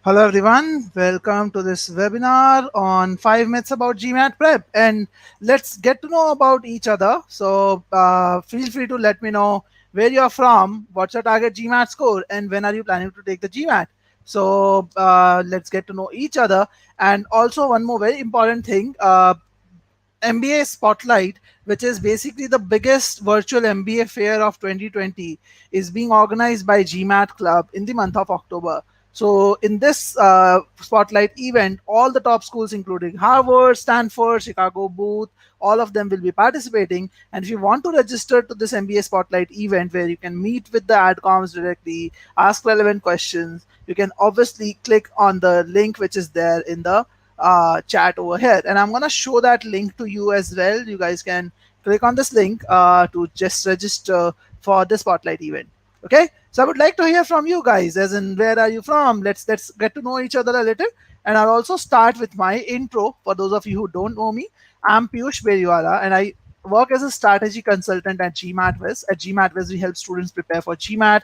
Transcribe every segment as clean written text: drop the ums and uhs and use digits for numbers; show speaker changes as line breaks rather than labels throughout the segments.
Hello everyone, welcome to this webinar on 5 myths about GMAT prep, and let's get to know about each other. So feel free to let me know where you're from, what's your target GMAT score, and when are you planning to take the GMAT. So let's get to know each other. And also one more very important thing, MBA Spotlight, which is basically the biggest virtual MBA fair of 2020, is being organized by GMAT Club in the month of October. So, in this Spotlight event, all the top schools, including Harvard, Stanford, Chicago Booth, all of them will be participating. And if you want to register to this MBA Spotlight event where you can meet with the adcoms directly, ask relevant questions, you can obviously click on the link which is there in the chat over here, and I'm going to show that link to you as well. You guys can click on this link to just register for the spotlight event. Okay, so I would like to hear from you guys, as in where are you from. Let's get to know each other a little, and I'll also start with my intro. For those of you who don't know me, I'm Piyush Beriwala, and I work as a strategy consultant at GMAT. At GMAT, we help students prepare for GMAT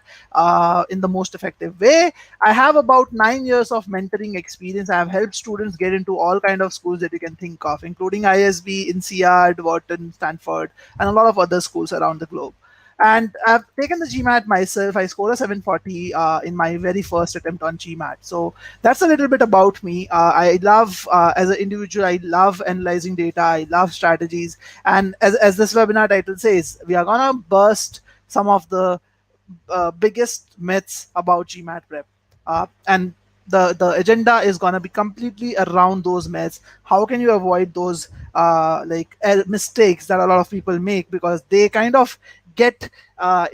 in the most effective way. I have about 9 years of mentoring experience. I have helped students get into all kind of schools that you can think of, including ISB, INSEAD, Wharton, Stanford, and a lot of other schools around the globe. And I've taken the GMAT myself. I scored a 740 in my very first attempt on GMAT. So that's a little bit about me. I love, as an individual, I love analyzing data. I love strategies. And as this webinar title says, we are going to burst some of the biggest myths about GMAT prep. And the agenda is going to be completely around those myths. How can you avoid those mistakes that a lot of people make, because they kind of get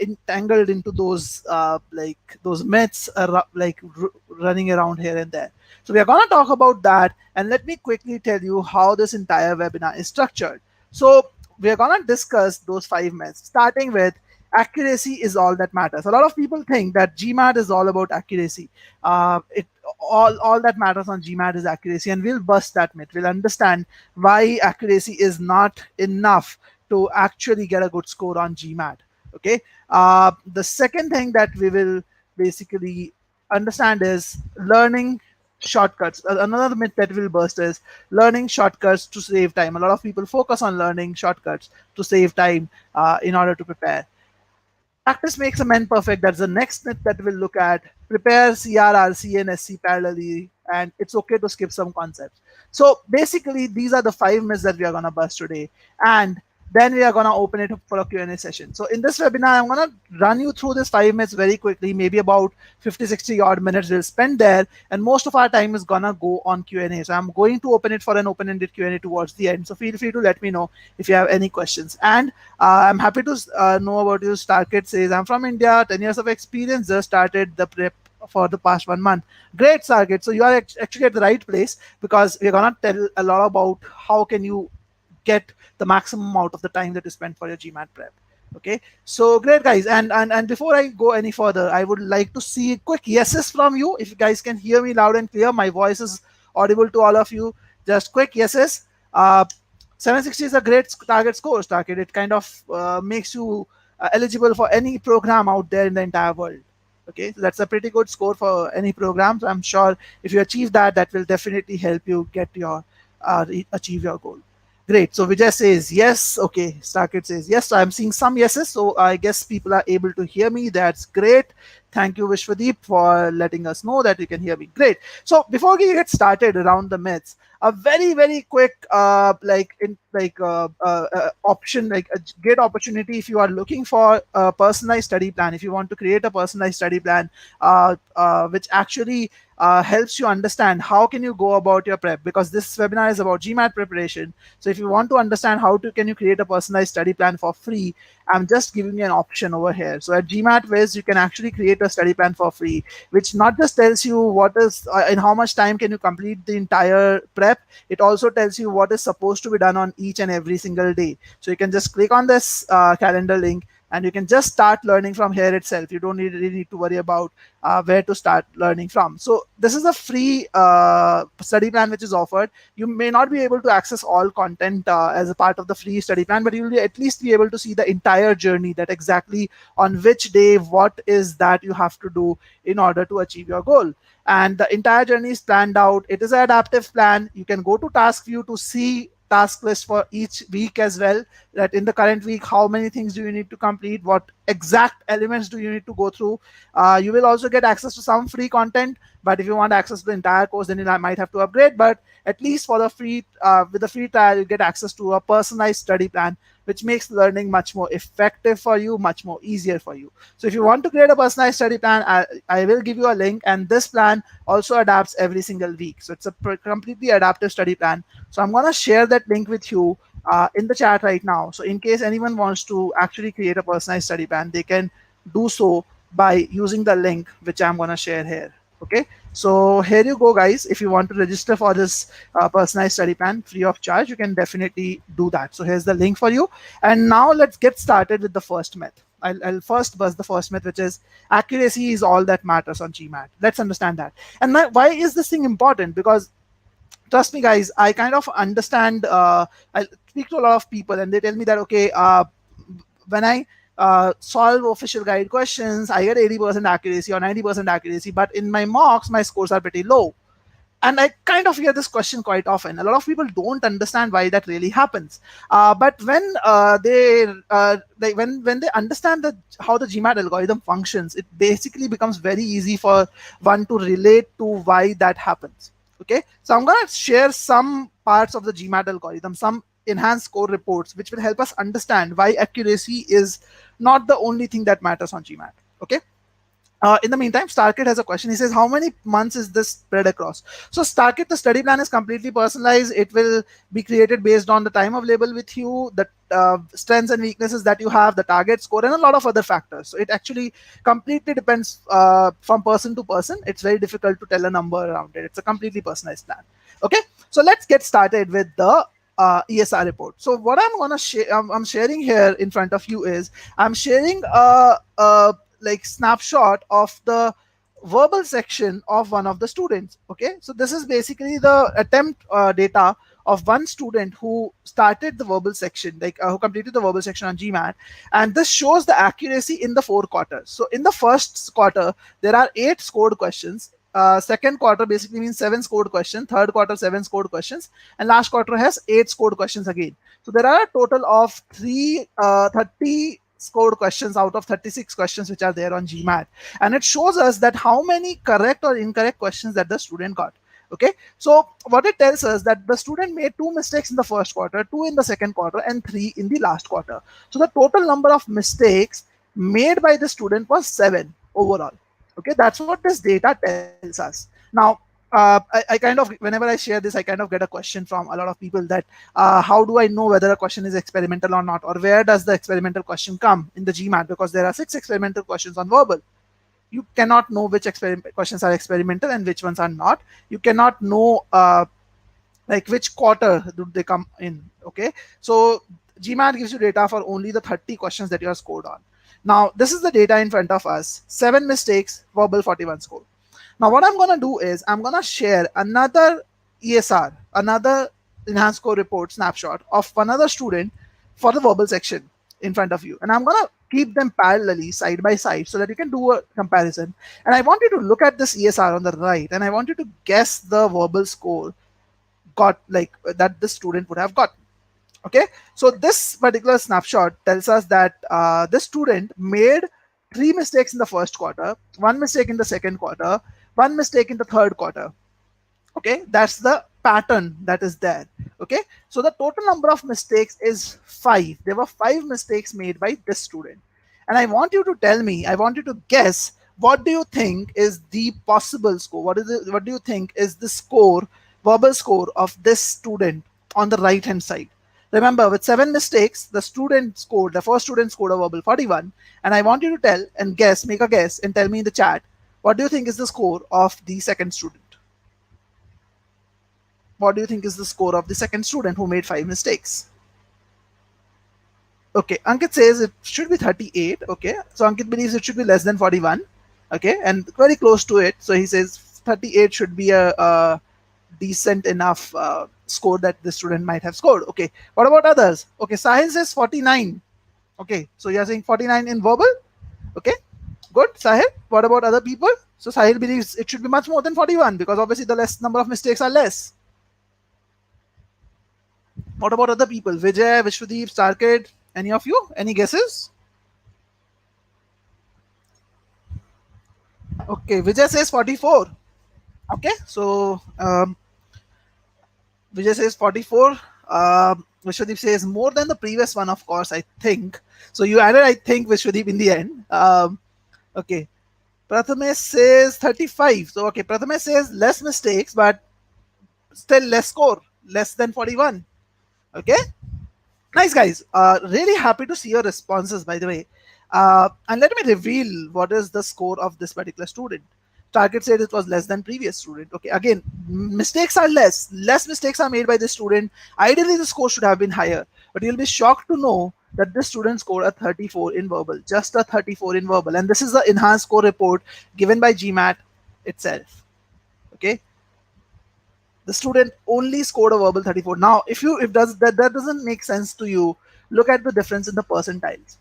entangled into those those myths running around here and there. So we are going to talk about that, and let me quickly tell you how this entire webinar is structured. So we are going to discuss those 5 myths, starting with accuracy is all that matters. A lot of people think that GMAT is all about accuracy. It all that matters on GMAT is accuracy, and we'll bust that myth. We'll understand why accuracy is not enough to actually get a good score on GMAT. Okay. The second thing that we will basically understand is learning shortcuts. Another myth that will burst is learning shortcuts to save time. A lot of people focus on learning shortcuts to save time in order to prepare. Practice makes a man perfect. That's the next myth that we'll look at. Prepare CRRC and SC parallelly, and it's okay to skip some concepts. So basically, these are the 5 myths that we are going to bust today. And then we are going to open it up for a Q&A session. So in this webinar, I'm going to run you through this 5 myths very quickly, maybe about 50, 60 odd minutes we'll spend there. And most of our time is going to go on Q&A. So I'm going to open it for an open-ended Q&A towards the end. So feel free to let me know if you have any questions. And I'm happy to know about you. Starkit says, I'm from India, 10 years of experience, just started the prep for the past 1 month. Great, Stargate. So you are actually at the right place, because we're gonna tell a lot about how can you get the maximum amount of the time that you spend for your GMAT prep. Okay, so great, guys. And before I go any further, I would like to see quick yeses from you. If you guys can hear me loud and clear, my voice is audible to all of you. Just quick yeses. 760 is a great target score, Target. It kind of makes you eligible for any program out there in the entire world. Okay, so that's a pretty good score for any program. So I'm sure if you achieve that, that will definitely help you get your achieve your goal. Great. So Vijay says yes. Okay, Starkit says yes. So I'm seeing some yeses. So I guess people are able to hear me. That's great. Thank you, Vishwadeep, for letting us know that you can hear me. Great. So before we get started around the myths, a very quick option, like a great opportunity if you are looking for a personalized study plan. If you want to create a personalized study plan which actually helps you understand how can you go about your prep, because this webinar is about GMAT preparation. So if you want to understand how to can you create a personalized study plan for free, I'm just giving you an option over here. So at GMAT Wiz, you can actually create a study plan for free, which not just tells you what is in how much time can you complete the entire prep. It also tells you what is supposed to be done on each and every single day. So you can just click on this calendar link, and you can just start learning from here itself. You don't really need to worry about where to start learning from. So this is a free study plan which is offered. You may not be able to access all content as a part of the free study plan, but you will at least be able to see the entire journey, that exactly on which day what is that you have to do in order to achieve your goal. And the entire journey is planned out. It is an adaptive plan. You can go to task view to see task list for each week as well, that in the current week how many things do you need to complete, what exact elements do you need to go through. You will also get access to some free content, but if you want access to the entire course, then you might have to upgrade. But at least for the free with the free trial, you get access to a personalized study plan, which makes learning much more effective for you, much more easier for you. So if you want to create a personalized study plan, I will give you a link, and this plan also adapts every single week. So it's a completely adaptive study plan. So I'm going to share that link with you in the chat right now. So in case anyone wants to actually create a personalized study plan, they can do so by using the link which I'm going to share here. Okay, so here you go, guys. If you want to register for this personalized study plan free of charge, you can definitely do that. So here's the link for you. And now let's get started with the first myth. I'll first buzz the first myth, which is accuracy is all that matters on GMAT. Let's understand that. And why is this thing important? Because trust me, guys, I kind of understand. I speak to a lot of people, and they tell me that okay, when I solve official guide questions, I get 80% accuracy or 90% accuracy, but in my mocks, my scores are pretty low. And I kind of hear this question quite often. A lot of people don't understand why that really happens. But when when they understand how the GMAT algorithm functions, it basically becomes very easy for one to relate to why that happens. Okay, so I'm going to share some parts of the GMAT algorithm, some enhanced score reports, which will help us understand why accuracy is not the only thing that matters on GMAT. Okay. In the meantime, Starkit has a question. He says, how many months is this spread across? So Starkit, the study plan is completely personalized. It will be created based on the time available with you, the strengths and weaknesses that you have, the target score, and a lot of other factors. So it actually completely depends from person to person. It's very difficult to tell a number around it. It's a completely personalized plan. Okay, so let's get started with the ESR report. So what I'm gonna share, I'm sharing here in front of you is I'm sharing a like snapshot of the verbal section of one of the students. Okay, so this is basically the attempt data of one student who started the verbal section, like who completed the verbal section on GMAT, and this shows the accuracy in the 4 quarters. So in the first quarter, there are 8 scored questions. Second quarter basically means 7 scored questions. Third quarter, 7 scored questions, and last quarter has 8 scored questions again. So there are a total of 30 scored questions out of 36 questions which are there on GMAT, and it shows us that how many correct or incorrect questions that the student got. Okay, so what it tells us that the student made 2 mistakes in the first quarter, 2 in the second quarter, and 3 in the last quarter. So the total number of mistakes made by the student was 7 overall. Okay, that's what this data tells us. Now I kind of, whenever I share this, I kind of get a question from a lot of people that how do I know whether a question is experimental or not, or where does the experimental question come in the GMAT, because there are 6 experimental questions on verbal. You cannot know which questions are experimental and which ones are not. You cannot know like which quarter do they come in. Okay, so GMAT gives you data for only the 30 questions that you are scored on. Now this is the data in front of us: 7 mistakes, verbal 41 score. Now what I'm going to do is I'm going to share another ESR, another enhanced score report snapshot of another student for the verbal section in front of you, and I'm going to keep them parallelly side by side so that you can do a comparison. And I want you to look at this ESR on the right, and I want you to guess the verbal score got, like that the student would have got. Okay, so this particular snapshot tells us that the student made 3 mistakes in the first quarter, 1 mistake in the second quarter, 1 mistake in the third quarter. Okay, that's the pattern that is there. Okay, so the total number of mistakes is 5. There were 5 mistakes made by this student, and I want you to tell me, I want you to guess, what do you think is the possible score? What do you think is the score, verbal score of this student on the right hand side? Remember, with 7 mistakes, the first student scored a verbal 41, and I want you to tell and guess, make a guess, and tell me in the chat, what do you think is the score of the second student? What do you think is the score of the second student who made 5 mistakes? Okay, Ankit says it should be 38. Okay, so Ankit believes it should be less than 41. Okay, and very close to it. So he says 38 should be a decent enough score that the student might have scored. Okay, what about others? Okay, Sahil says 49. Okay, so you're saying 49 in verbal. Okay, good. Sahil, what about other people? So Sahil believes it should be much more than 41 because obviously the less number of mistakes are less. What about other people? Vijay, Vishwadeep, Starkid, any of you? Any guesses? Okay, Vijay says 44. Okay, so Vijay says 44. Vishwadeep says more than the previous one, of course, I think. So you added, I think, Vishwadeep in the end. Okay, Prathamesh says 35. So, okay, Prathamesh says less mistakes, but still less score, less than 41. Okay, nice, guys. Really happy to see your responses, by the way. And let me reveal what is the score of this particular student. Target said it was less than previous student. Okay, again, mistakes are less mistakes are made by this student. Ideally the score should have been higher, but you'll be shocked to know that this student scored a 34 in verbal, just a 34 in verbal, and this is the enhanced score report given by GMAT itself. Okay, the student only scored a verbal 34. Now if that doesn't make sense to you, look at the difference in the percentiles.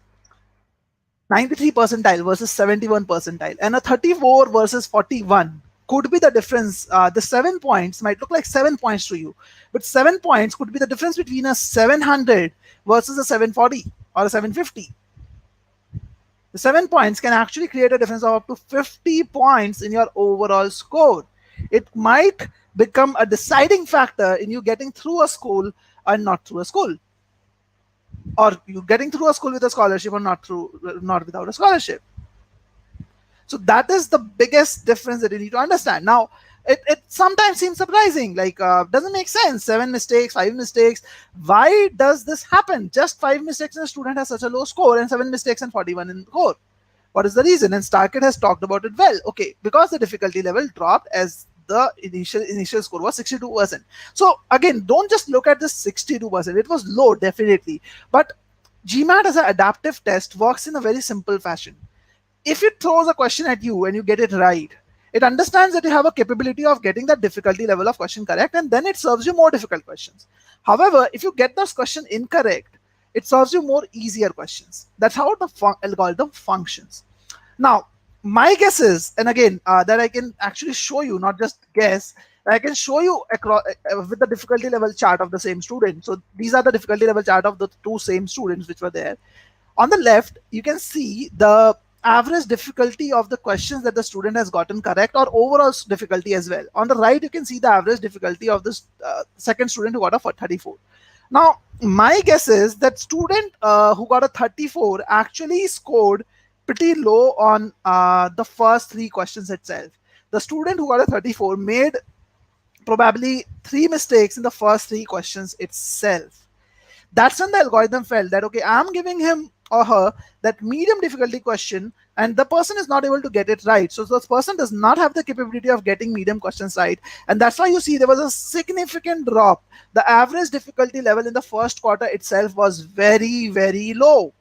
93 percentile versus 71 percentile, and a 34 versus 41 could be the difference. The 7 points might look like 7 points to you, but 7 points could be the difference between a 700 versus a 740 or a 750. The 7 points can actually create a difference of up to 50 points in your overall score. It might become a deciding factor in you getting through a school and not through a school, or you getting through a school with a scholarship or not without a scholarship. So that is the biggest difference that you need to understand. Now, it sometimes seems surprising, like doesn't make sense. 7 mistakes, 5 mistakes. Why does this happen? Just 5 mistakes and a student has such a low score, and 7 mistakes and 41 in core. What is the reason? And Starkit has talked about it well. Okay, because the difficulty level dropped as the initial score was 62%. So again, don't just look at this 62%. It was low, definitely, but GMAT as an adaptive test works in a very simple fashion. If it throws a question at you and you get it right, it understands that you have a capability of getting that difficulty level of question correct, and then it serves you more difficult questions. However, if you get this question incorrect, it serves you more easier questions. That's how the algorithm functions. Now, my guess is, and again, that I can actually show you, not just guess, I can show you across with the difficulty level chart of the same student. So these are the difficulty level chart of the two same students which were there. On the left, you can see the average difficulty of the questions that the student has gotten correct, or overall difficulty as well. On the right, you can see the average difficulty of this second student who got a 34. Now, my guess is that student who got a 34 actually scored pretty low on the first 3 questions itself. The student who got a 34 made probably 3 mistakes in the first 3 questions itself. That's when the algorithm felt that, okay, I'm giving him or her that medium difficulty question, and the person is not able to get it right. So this person does not have the capability of getting medium questions right. And that's why you see there was a significant drop. The average difficulty level in the first quarter itself was very, very low.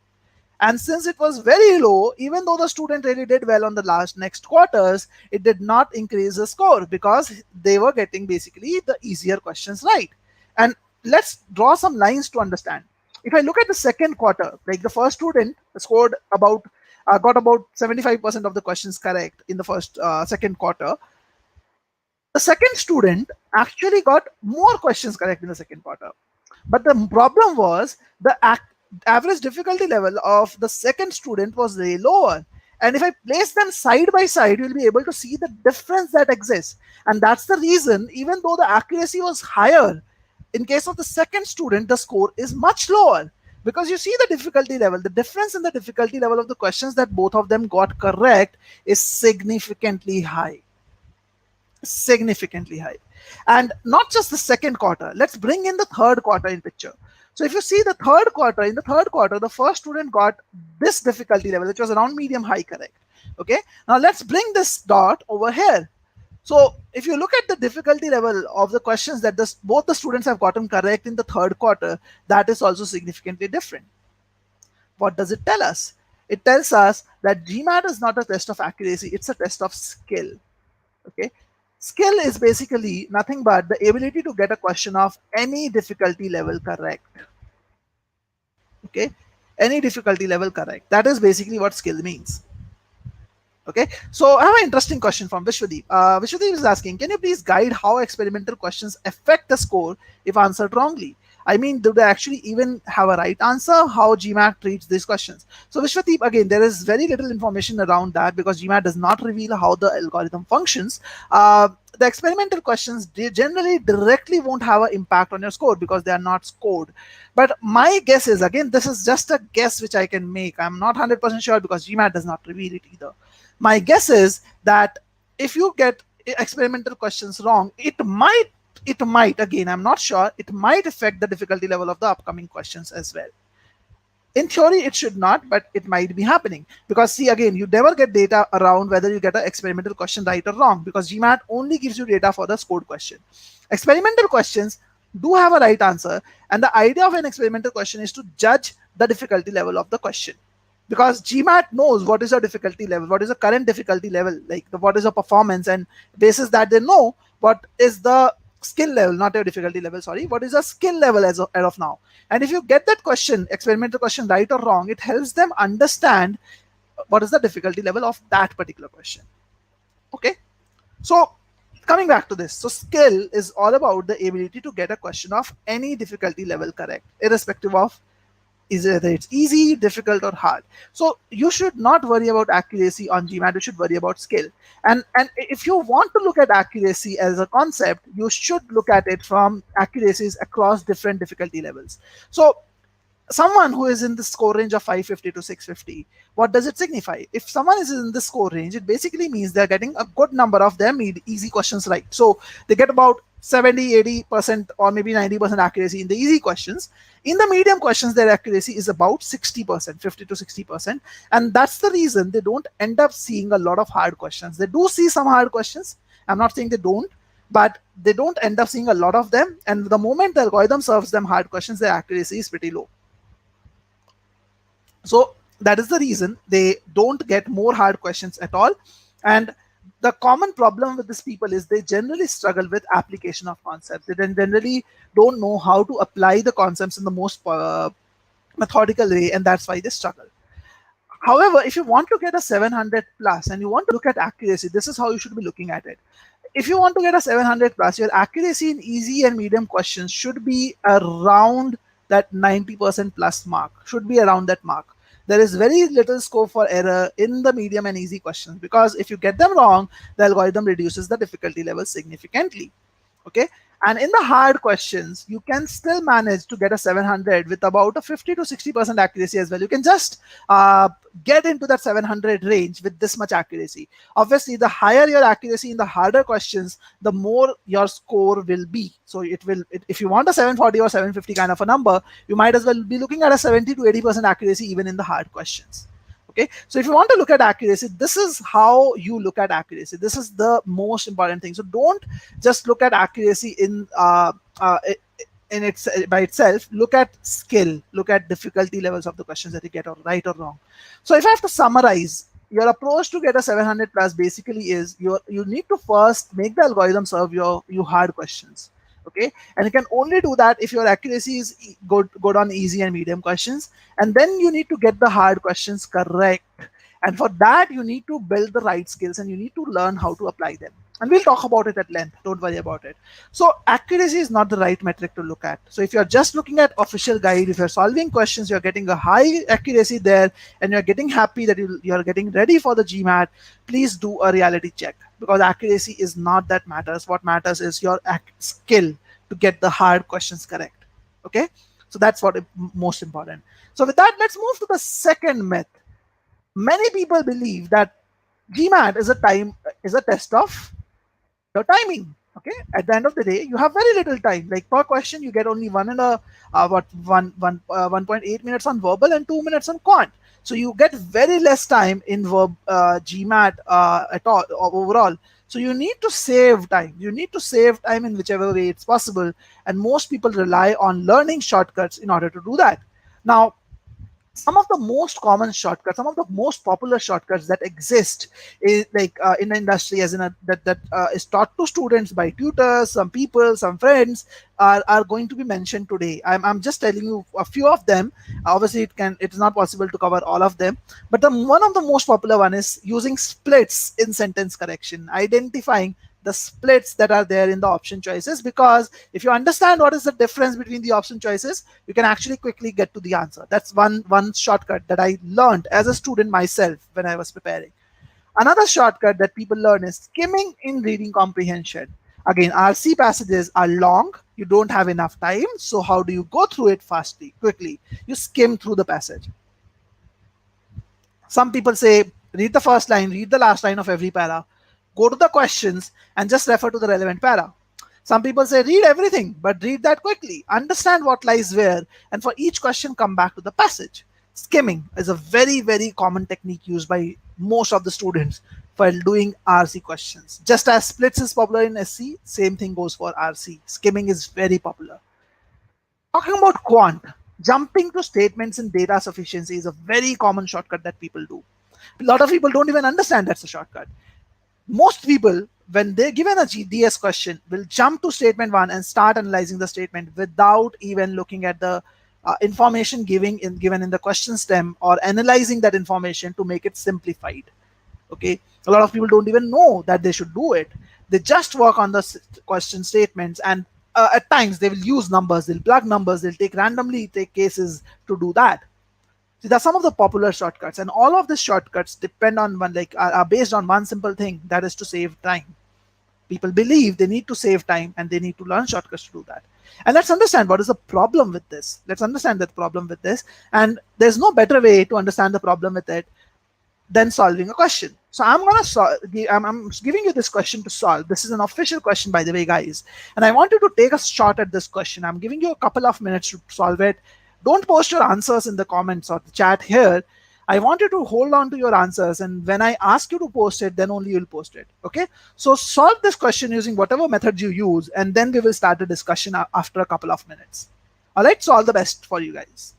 And since it was very low, even though the student really did well on the next quarters, it did not increase the score because they were getting basically the easier questions right. And let's draw some lines to understand. If I look at the second quarter, like the first student scored about got about 75% of the questions correct in the second quarter. The second student actually got more questions correct in the second quarter. But the problem was the average difficulty level of the second student was way lower. And if I place them side by side, you'll be able to see the difference that exists. And that's the reason, even though the accuracy was higher, in case of the second student, the score is much lower. Because you see the difficulty level, the difference in the difficulty level of the questions that both of them got correct is significantly high. Significantly high. And not just the second quarter, let's bring in the third quarter in picture. So if you see the third quarter, in the third quarter, the first student got this difficulty level, which was around medium high correct. Okay, now let's bring this dot over here. So if you look at the difficulty level of the questions that both the students have gotten correct in the third quarter, that is also significantly different. What does it tell us? It tells us that GMAT is not a test of accuracy, it's a test of skill. Okay, skill is basically nothing but the ability to get a question of any difficulty level correct. Okay, any difficulty level correct, that is basically what skill means. Okay, so I have an interesting question from Vishwadeep. Vishwadeep is asking, can you please guide how experimental questions affect the score if answered wrongly? I mean, do they actually even have a right answer? How GMAT treats these questions? So, Vishwadeep, again, there is very little information around that because GMAT does not reveal how the algorithm functions. The experimental questions generally directly won't have an impact on your score because they are not scored. But my guess is, again, this is just a guess which I can make. I'm not 100% sure because GMAT does not reveal it either. My guess is that if you get experimental questions wrong, it might, again, I'm not sure, it might affect the difficulty level of the upcoming questions as well. In theory it should not, but it might be happening because, see, again, you never get data around whether you get an experimental question right or wrong because GMAT only gives you data for the scored question. Experimental questions do have a right answer, and the idea of an experimental question is to judge the difficulty level of the question, because GMAT knows what is your difficulty level, what is the current difficulty level, like what is your performance, and basis that they know what is the skill level, not your difficulty level, sorry, what is the skill level as of now. And if you get that question, experimental question, right or wrong, it helps them understand what is the difficulty level of that particular question. Okay, so coming back to this, so skill is all about the ability to get a question of any difficulty level correct, irrespective of is whether it's easy, difficult, or hard. So you should not worry about accuracy on GMAT. You should worry about skill. And if you want to look at accuracy as a concept, you should look at it from accuracies across different difficulty levels. So someone who is in the score range of 550 to 650, what does it signify? If someone is in the score range, it basically means they're getting a good number of them easy questions right. So they get about 70-80% or maybe 90% accuracy in the easy questions. In the medium questions, their accuracy is about 60%, 50 to 60%, and that's the reason they don't end up seeing a lot of hard questions. They do see some hard questions, I'm not saying they don't, but they don't end up seeing a lot of them, and the moment the algorithm serves them hard questions, their accuracy is pretty low. So that is the reason they don't get more hard questions at all. And the common problem with these people is they generally struggle with application of concepts. They generally don't know how to apply the concepts in the most methodical way, and that's why they struggle. However, if you want to get a 700 plus and you want to look at accuracy, this is how you should be looking at it. If you want to get a 700 plus, your accuracy in easy and medium questions should be around that 90% plus mark, should be around that mark. There is very little scope for error in the medium and easy questions because if you get them wrong, the algorithm reduces the difficulty level significantly. Okay, and in the hard questions you can still manage to get a 700 with about a 50 to 60% accuracy as well. You can just get into that 700 range with this much accuracy. Obviously, the higher your accuracy in the harder questions, the more your score will be. So if you want a 740 or 750 kind of a number, you might as well be looking at a 70 to 80% accuracy even in the hard questions. Okay, so if you want to look at accuracy, this is how you look at accuracy. This is the most important thing. So don't just look at accuracy in its by itself. Look at skill, look at difficulty levels of the questions that you get, or right or wrong. So if I have to summarize, your approach to get a 700 plus basically is you need to first make the algorithm serve you hard questions. Okay, and you can only do that if your accuracy is good on easy and medium questions, and then you need to get the hard questions correct, and for that you need to build the right skills and you need to learn how to apply them, and we'll talk about it at length, don't worry about it. So accuracy is not the right metric to look at. So if you're just looking at official guide, if you're solving questions, you're getting a high accuracy there, and you're getting happy that you're getting ready for the GMAT, please do a reality check, because accuracy is not that matters. What matters is your skill to get the hard questions correct. Okay, so that's what is most important. So with that, let's move to the second myth. Many people believe that GMAT is a test of your timing. Okay, at the end of the day, you have very little time. Like per question, you get only 1.8 minutes on verbal and 2 minutes on quant. So you get very less time in GMAT at all overall. So you need to save time. You need to save time in whichever way it's possible. And most people rely on learning shortcuts in order to do that. Now, Some of the most common shortcuts, some of the most popular shortcuts that exist is like in the industry, as in that is taught to students by tutors, some people, some friends, are going to be mentioned today. I'm just telling you a few of them. Obviously, it is not possible to cover all of them, but the one of the most popular one is using splits in sentence correction, identifying the splits that are there in the option choices, because if you understand what is the difference between the option choices, you can actually quickly get to the answer. That's one shortcut that I learned as a student myself when I was preparing. Another shortcut that people learn is skimming in reading comprehension. Again, RC passages are long, you don't have enough time, so how do you go through it fastly, quickly? You skim through the passage. Some people say read the first line, read the last line of every para, go to the questions, and just refer to the relevant para. Some people say read everything, but read that quickly, understand what lies where, and for each question, come back to the passage. Skimming is a very, very common technique used by most of the students while doing RC questions. Just as splits is popular in SC, same thing goes for RC. Skimming is very popular. Talking about quant, jumping to statements in data sufficiency is a very common shortcut that people do. A lot of people don't even understand that's a shortcut. Most people, when they're given a GDS question, will jump to statement one and start analyzing the statement without even looking at the information given in the question stem, or analyzing that information to make it simplified. Okay, a lot of people don't even know that they should do it. They just work on the question statements, and at times they will use numbers, they'll plug numbers, they'll randomly take cases to do that. See, are some of the popular shortcuts, and all of these shortcuts depend on one, like are based on one simple thing, that is to save time. People believe they need to save time and they need to learn shortcuts to do that. And let's understand what is the problem with this. Let's understand that problem with this. And there's no better way to understand the problem with it than solving a question. So I'm gonna I'm giving you this question to solve. This is an official question, by the way, guys. And I want you to take a shot at this question. I'm giving you a couple of minutes to solve it. Don't post your answers in the comments or the chat here. I want you to hold on to your answers, and when I ask you to post it, then only you'll post it. Okay? So solve this question using whatever methods you use, and then we will start the discussion after a couple of minutes. All right? So all the best for you guys.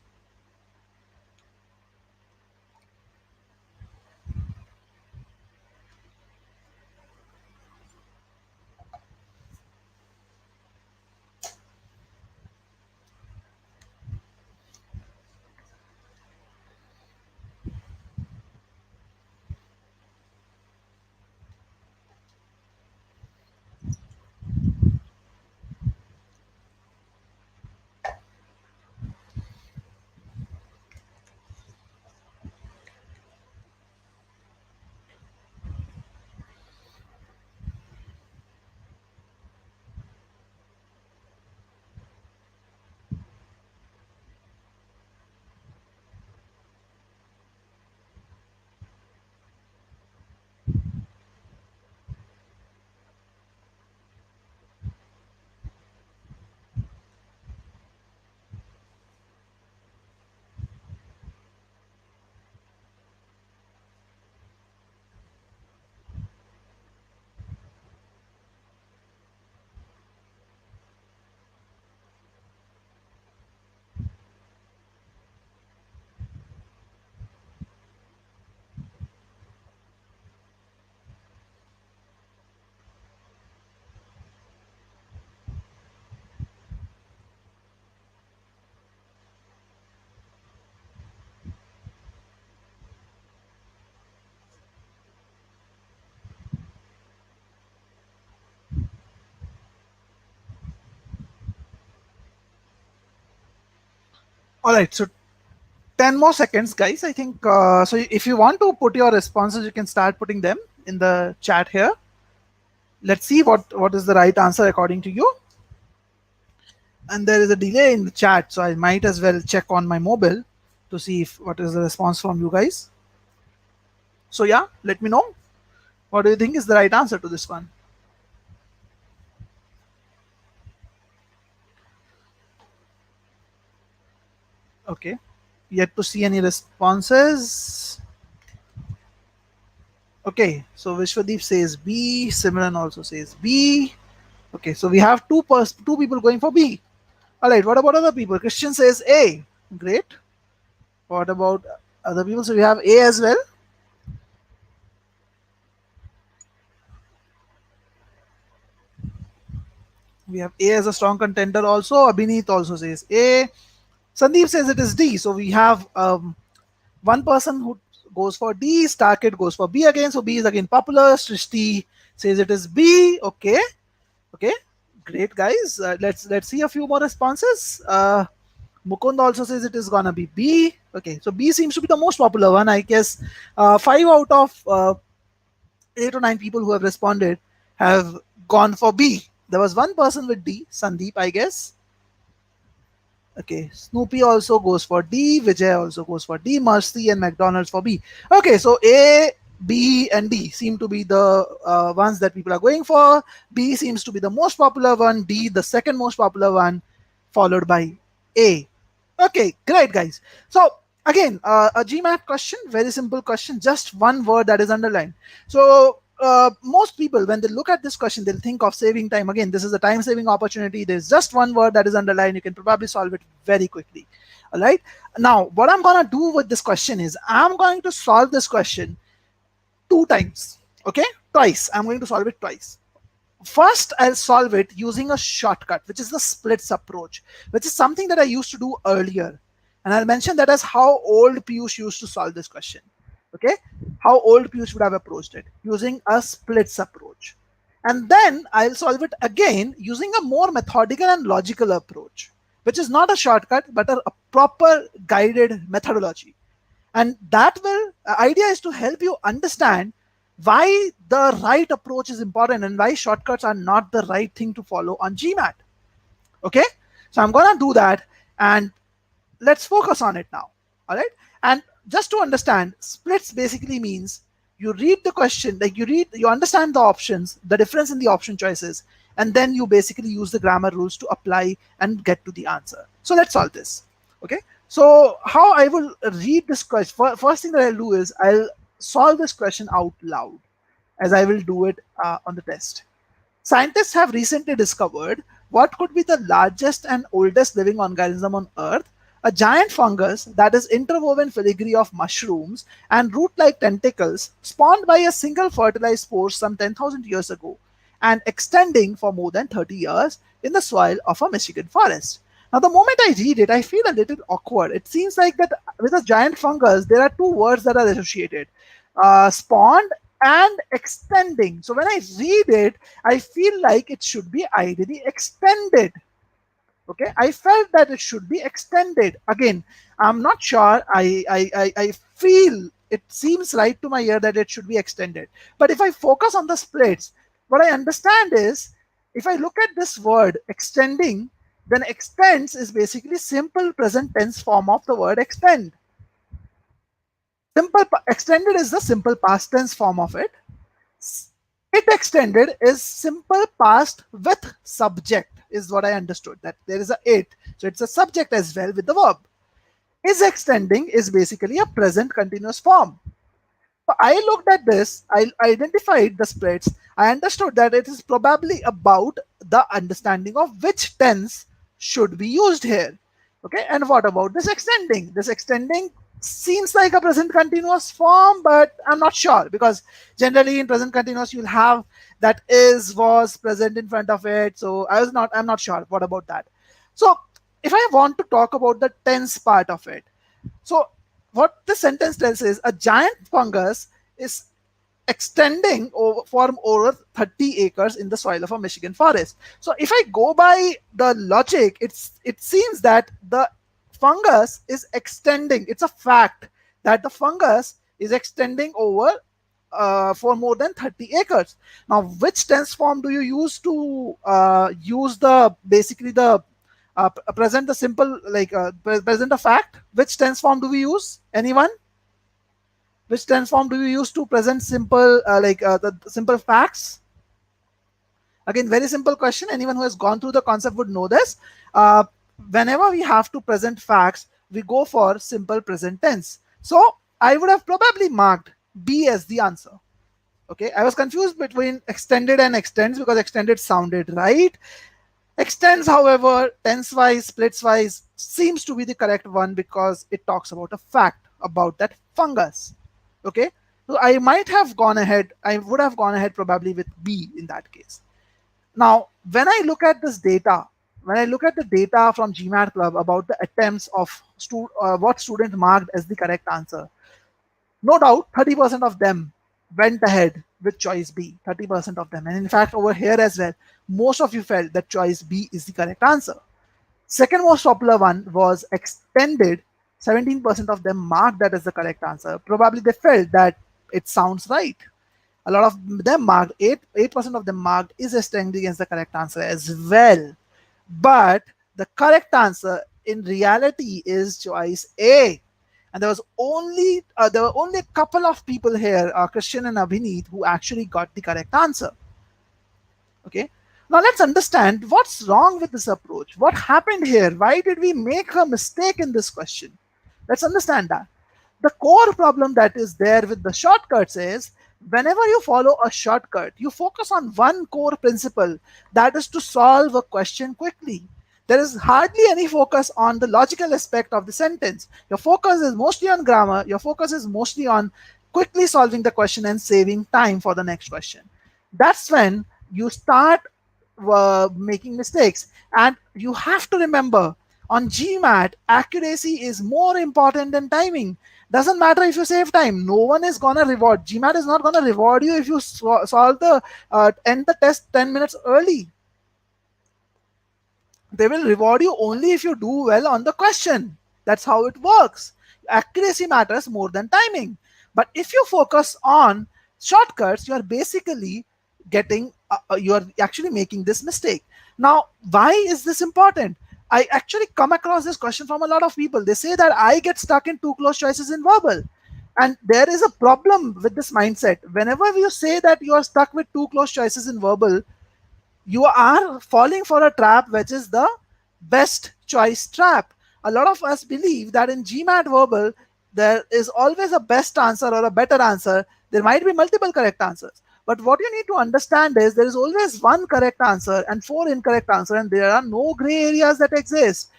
All right. So 10 more seconds, guys. I think so. If you want to put your responses, you can start putting them in the chat here. Let's see what is the right answer according to you. And there is a delay in the chat, so I might as well check on my mobile to see if what is the response from you guys. So yeah, let me know. What do you think is the right answer to this one? Okay, yet to see any responses. Okay, so Vishwadeep says B. Simran also says B. Okay, so we have two people going for B. All right, what about other people? Christian says A. Great. What about other people? So we have A as well. We have A as a strong contender also. Abhineet also says A. Sandeep says it is D. So we have one person who goes for D. Starkid goes for B again. So B is again popular. Srishti says it is B. Okay. Okay. Great guys. Let's see a few more responses. Mukund also says it is gonna be B. Okay, so B seems to be the most popular one. I guess 5 out of 8 or 9 people who have responded have gone for B. There was one person with D, Sandeep, I guess. Okay, Snoopy also goes for D. Vijay also goes for D. Mercy and McDonald's for B. Okay, so A, B, and D seem to be the ones that people are going for. B seems to be the most popular one. D, the second most popular one, followed by A. Okay, great, guys. So again, a GMAT question, very simple question, just one word that is underlined. So most people, when they look at this question, they'll think of saving time. Again, this is a time-saving opportunity. There's just one word that is underlined. You can probably solve it very quickly. All right. Now, what I'm gonna do with this question is I'm going to solve this question 2 times. Okay, twice. I'm going to solve it twice. First, I'll solve it using a shortcut, which is the splits approach, which is something that I used to do earlier. And I'll mention that as how old Piyush used to solve this question. Okay, how old Piyush would have approached it using a splits approach. And then I'll solve it again using a more methodical and logical approach, which is not a shortcut, but a proper guided methodology. And that will idea is to help you understand why the right approach is important and why shortcuts are not the right thing to follow on GMAT. Okay, so I'm gonna do that, and let's focus on it now. All right, and just to understand, splits basically means you read the question, like you understand the options, the difference in the option choices, and then you basically use the grammar rules to apply and get to the answer. So let's solve this. Okay, so how I will read this question, first thing that I'll do is I'll solve this question out loud, as I will do it on the test. Scientists have recently discovered what could be the largest and oldest living organism on Earth, a giant fungus that is interwoven filigree of mushrooms and root-like tentacles spawned by a single fertilized spore some 10,000 years ago and extending for more than 30 years in the soil of a Michigan forest. Now, the moment I read it, I feel a little awkward. It seems like that with a giant fungus, there are two words that are associated, spawned and extending. So when I read it, I feel like it should be ideally extended. Okay, I felt that it should be extended. Again, I'm not sure. I feel it seems right to my ear that it should be extended. But if I focus on the splits, what I understand is if I look at this word extending, then extends is basically simple present tense form of the word extend. Extended is the simple past tense form of it. It extended is simple past with subject, is what I understood. That there is a it, so it's a subject as well with the verb. Is extending is basically a present continuous form. So I looked at this, I identified the splits, I understood that it is probably about the understanding of which tense should be used here. Okay, and what about this extending? This extending seems like a present continuous form, but I'm not sure, because generally in present continuous you'll have that is was present in front of it. So I'm not sure what about that. So if I want to talk about the tense part of it, so what the sentence tells is a giant fungus is extending over 30 acres in the soil of a Michigan forest. So if I go by the logic, it seems that the fungus is extending. It's a fact that the fungus is extending over for more than 30 acres. Now, which tense form do you use to use the basically the present the simple present a fact? Which tense form do we use? Anyone? Which tense form do you use to present simple the simple facts? Again, very simple question. Anyone who has gone through the concept would know this. Whenever we have to present facts, we go for simple present tense. So I would have probably marked B as the answer. Okay, I was confused between extended and extends because extended sounded right. Extends, however, tensewise, splitswise seems to be the correct one because it talks about a fact about that fungus. Okay, so I might have gone ahead, I would have gone ahead probably with B in that case. Now, when I look at this data, when I look at the data from GMAT Club about the attempts of what student marked as the correct answer, no doubt 30% of them went ahead with choice B, 30% of them. And in fact, over here as well, most of you felt that choice B is the correct answer. Second most popular one was extended. 17% of them marked that as the correct answer. Probably they felt that it sounds right. A lot of them marked, 8% of them marked is extending as the correct answer as well. But the correct answer in reality is choice A. And there were only a couple of people here, Christian and Abhineet, who actually got the correct answer. Okay. Now let's understand what's wrong with this approach. What happened here? Why did we make a mistake in this question? Let's understand that. The core problem that is there with the shortcuts is whenever you follow a shortcut, you focus on one core principle, that is to solve a question quickly. There is hardly any focus on the logical aspect of the sentence. Your focus is mostly on grammar, your focus is mostly on quickly solving the question and saving time for the next question. That's when you start making mistakes. And you have to remember, on GMAT, accuracy is more important than timing. Doesn't matter if you save time. No one is gonna reward. GMAT is not gonna reward you if you solve the end the test 10 minutes early. They will reward you only if you do well on the question. That's how it works. Accuracy matters more than timing. But if you focus on shortcuts, you are basically you are actually making this mistake. Now, why is this important? I actually come across this question from a lot of people. They say that I get stuck in too close choices in verbal. And there is a problem with this mindset. Whenever you say that you are stuck with too close choices in verbal, you are falling for a trap which is the best choice trap. A lot of us believe that in GMAT verbal, there is always a best answer or a better answer. There might be multiple correct answers. But what you need to understand is there is always one correct answer and four incorrect answers, and there are no gray areas that exist.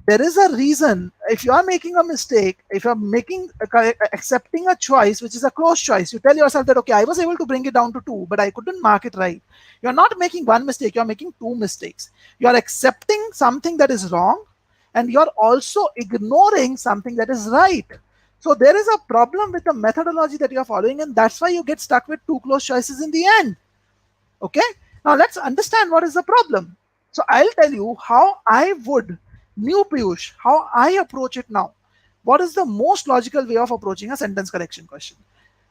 There is a reason. If you are making a mistake, if you're accepting a choice which is a close choice, you tell yourself that okay, I was able to bring it down to 2 but I couldn't mark it right. You're not making one mistake, you're making two mistakes. You're accepting something that is wrong, and you're also ignoring something that is right. So there is a problem with the methodology that you're following, and that's why you get stuck with two close choices in the end. Okay, now let's understand what is the problem. So I'll tell you how I would, new Piyush, how I approach it now. What is the most logical way of approaching a sentence correction question?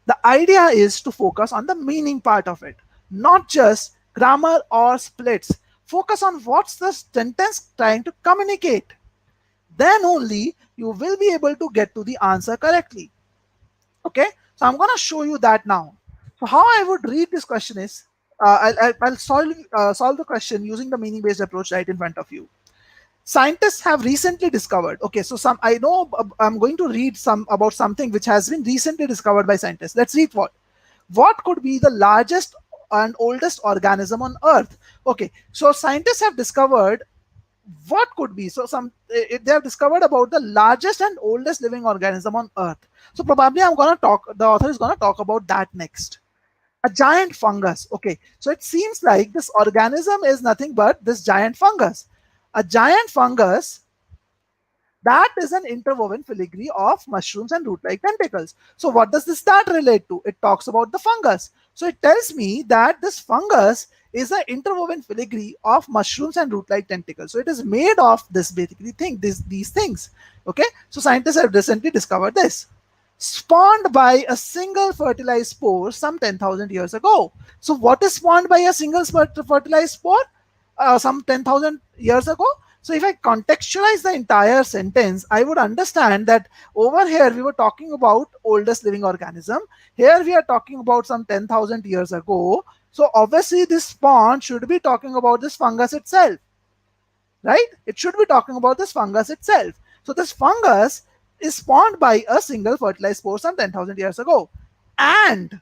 The idea is to focus on the meaning part of it, not just grammar or splits. Focus on what's the sentence trying to communicate. Then only you will be able to get to the answer correctly. Okay, so I'm going to show you that now. So how I would read this question is, I'll solve the question using the meaning based approach right in front of you. Scientists have recently discovered, okay, so some, I know I'm going to read some about something which has been recently discovered by scientists. Let's read what could be the largest and oldest organism on earth. Okay, so scientists have discovered what could be, so some they have discovered about the largest and oldest living organism on earth. So probably the author is going to talk about that next. A giant fungus. Okay, so it seems like this organism is nothing but this giant fungus. A giant fungus that is an interwoven filigree of mushrooms and root-like tentacles. So what does this that relate to? It talks about the fungus. So it tells me that this fungus is an interwoven filigree of mushrooms and root-like tentacles. So it is made of this basically these things. Okay, so scientists have recently discovered this. Spawned by a single fertilized spore some 10,000 years ago. So what is spawned by a single fertilized spore some 10,000 years ago? So if I contextualize the entire sentence, I would understand that over here we were talking about oldest living organism. Here we are talking about some 10,000 years ago. So obviously this spawn should be talking about this fungus itself, right? It should be talking about this fungus itself. So this fungus is spawned by a single fertilized spore some 10,000 years ago. And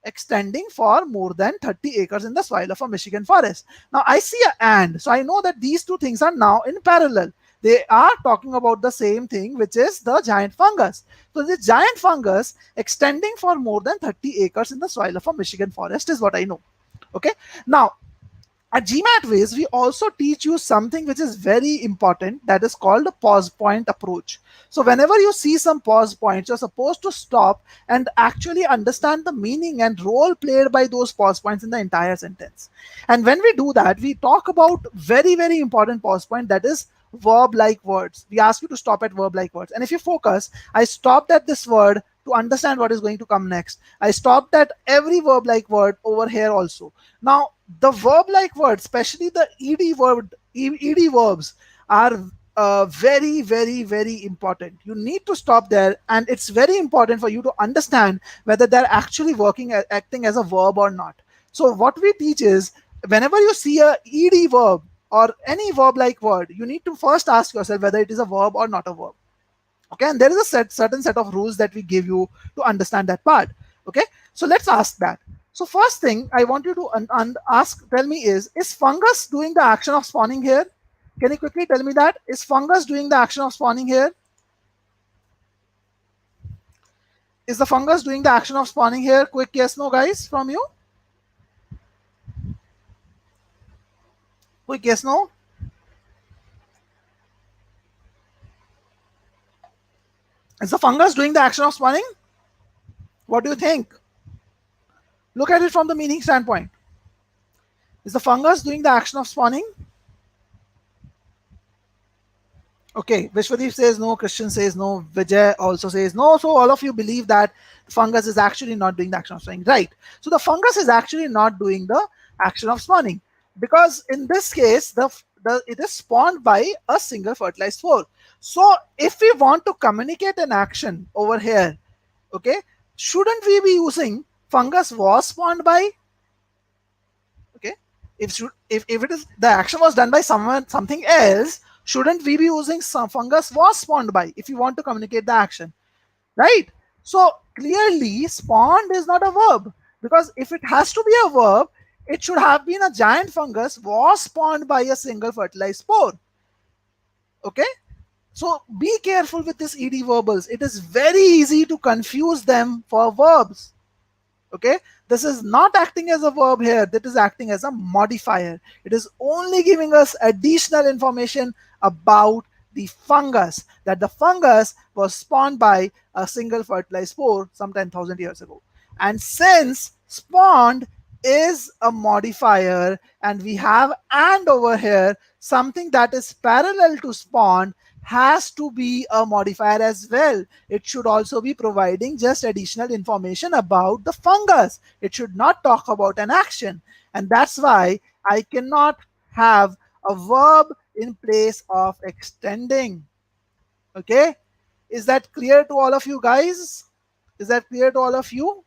extending for more than 30 acres in the soil of a Michigan forest. Now I see a and, so I know that these two things are now in parallel. They are talking about the same thing, which is the giant fungus. So the giant fungus extending for more than 30 acres in the soil of a Michigan forest is what I know. Okay. Now at GMAT ways, we also teach you something which is very important, that is called a pause point approach. So whenever you see some pause points, you're supposed to stop and actually understand the meaning and role played by those pause points in the entire sentence. And when we do that, we talk about very, very important pause point, that is verb like words. We ask you to stop at verb like words. And if you focus, I stopped at this word to understand what is going to come next. I stopped at every verb like word over here also. Now, the verb like words, especially the ed verbs, are very, very, very important. You need to stop there, and it's very important for you to understand whether they're actually acting as a verb or not. So what we teach is, whenever you see a ed verb or any verb like word, you need to first ask yourself whether it is a verb or not a verb. Okay, and there is a certain set of rules that we give you to understand that part. Okay, so let's ask that. So first thing I want you to tell me is fungus doing the action of spawning here? Can you quickly tell me that? Is fungus doing the action of spawning here? Is the fungus doing the action of spawning here? Quick yes, no, guys, from you. Quick yes, no. Is the fungus doing the action of spawning? What do you think? Look at it from the meaning standpoint. Is the fungus doing the action of spawning? Okay, Vishwadeep says no, Christian says no, Vijay also says no. So all of you believe that fungus is actually not doing the action of spawning, right? So the fungus is actually not doing the action of spawning, because in this case, it is spawned by a single fertilized spore. So if we want to communicate an action over here, okay, shouldn't we be using fungus was spawned by? Okay, if it is the action was done by something else, shouldn't we be using some fungus was spawned by if you want to communicate the action, right? So clearly spawned is not a verb, because if it has to be a verb, it should have been a giant fungus was spawned by a single fertilized spore. Okay, so be careful with this ed verbals. It is very easy to confuse them for verbs. Okay, this is not acting as a verb here, that is acting as a modifier. It is only giving us additional information about the fungus, that the fungus was spawned by a single fertilized spore some 10,000 years ago. And since spawned is a modifier and we have and over here, something that is parallel to spawned has to be a modifier as well. It should also be providing just additional information about the fungus. It should not talk about an action. And that's why I cannot have a verb in place of extending. Okay, is that clear to all of you guys? Is that clear to all of you?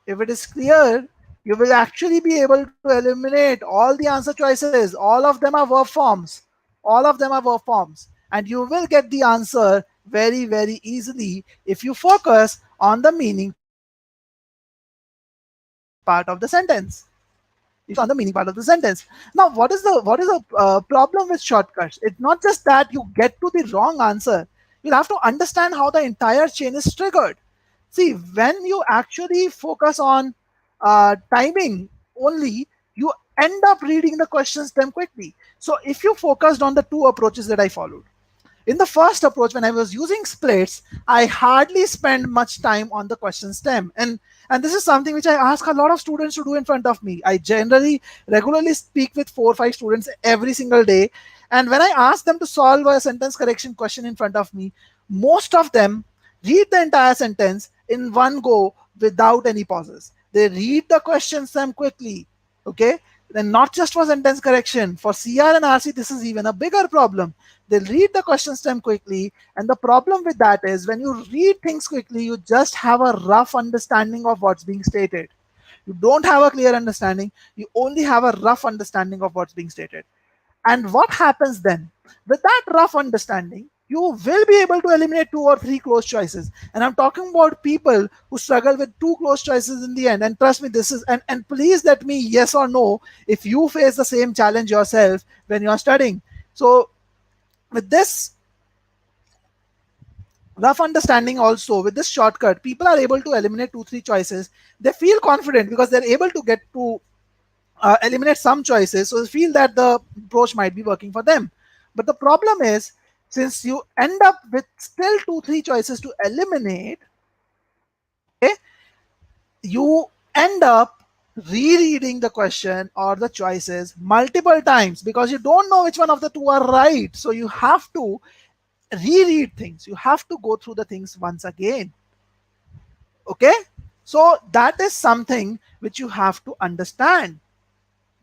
If it is clear, you will actually be able to eliminate all the answer choices. All of them are verb forms. All of them are verb forms. And you will get the answer very, very easily if you focus on the meaning part of the sentence. On the meaning part of the sentence. Now, what is the problem with shortcuts? It's not just that you get to the wrong answer. You'll have to understand how the entire chain is triggered. See, when you actually focus on timing only, you end up reading the questions them quickly. So if you focused on the two approaches that I followed, in the first approach, when I was using splits, I hardly spend much time on the question stem. And this is something which I ask a lot of students to do in front of me. I regularly speak with 4 or 5 students every single day. And when I ask them to solve a sentence correction question in front of me, most of them read the entire sentence in one go without any pauses. They read the question stem quickly. Okay. Then not just for sentence correction, for CR and RC, this is even a bigger problem. They'll read the question stem quickly. And the problem with that is when you read things quickly, you just have a rough understanding of what's being stated. You don't have a clear understanding. You only have a rough understanding of what's being stated. And what happens then? With that rough understanding, you will be able to eliminate two or three close choices. And I'm talking about people who struggle with two close choices in the end. And trust me, this is, and please let me yes or no if you face the same challenge yourself when you're studying. So with this rough understanding, also with this shortcut, people are able to eliminate two, three choices. They feel confident because they're able to get to eliminate some choices, so they feel that the approach might be working for them. But the problem is, since you end up with still two, three choices to eliminate, okay, you end up rereading the question or the choices multiple times because you don't know which one of the two are right. So you have to reread things. You have to go through the things once again. Okay, so that is something which you have to understand.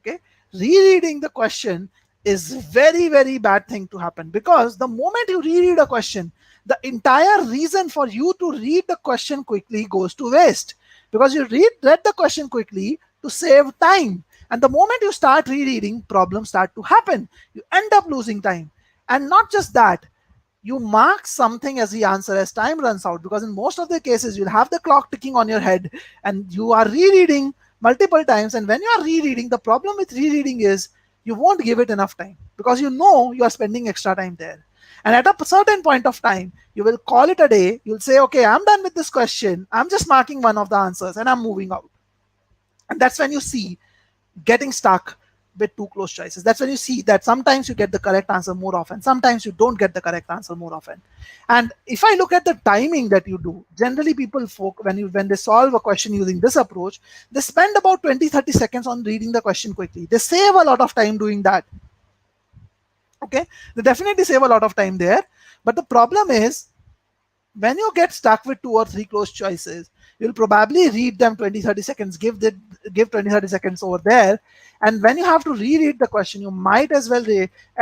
Okay, rereading the question is very, very bad thing to happen, because the moment you reread a question, the entire reason for you to read the question quickly goes to waste, because you read the question quickly to save time. And the moment you start rereading, problems start to happen. You end up losing time. And not just that, you mark something as the answer as time runs out, because in most of the cases you'll have the clock ticking on your head and you are rereading multiple times. And when you are rereading, the problem with rereading is you won't give it enough time, because you know you are spending extra time there. And at a certain point of time, you will call it a day. You'll say, okay, I'm done with this question, I'm just marking one of the answers and I'm moving out. And that's when you see getting stuck with two close choices. That's when you see that sometimes you get the correct answer more often, sometimes you don't get the correct answer more often. And if I look at the timing that you do, generally people when they solve a question using this approach, they spend about 20-30 seconds on reading the question quickly. They save a lot of time doing that. Okay, they definitely save a lot of time there. But the problem is, when you get stuck with two or three close choices, you'll probably read them 20-30 seconds, give 20-30 seconds over there. And when you have to reread the question, you might as well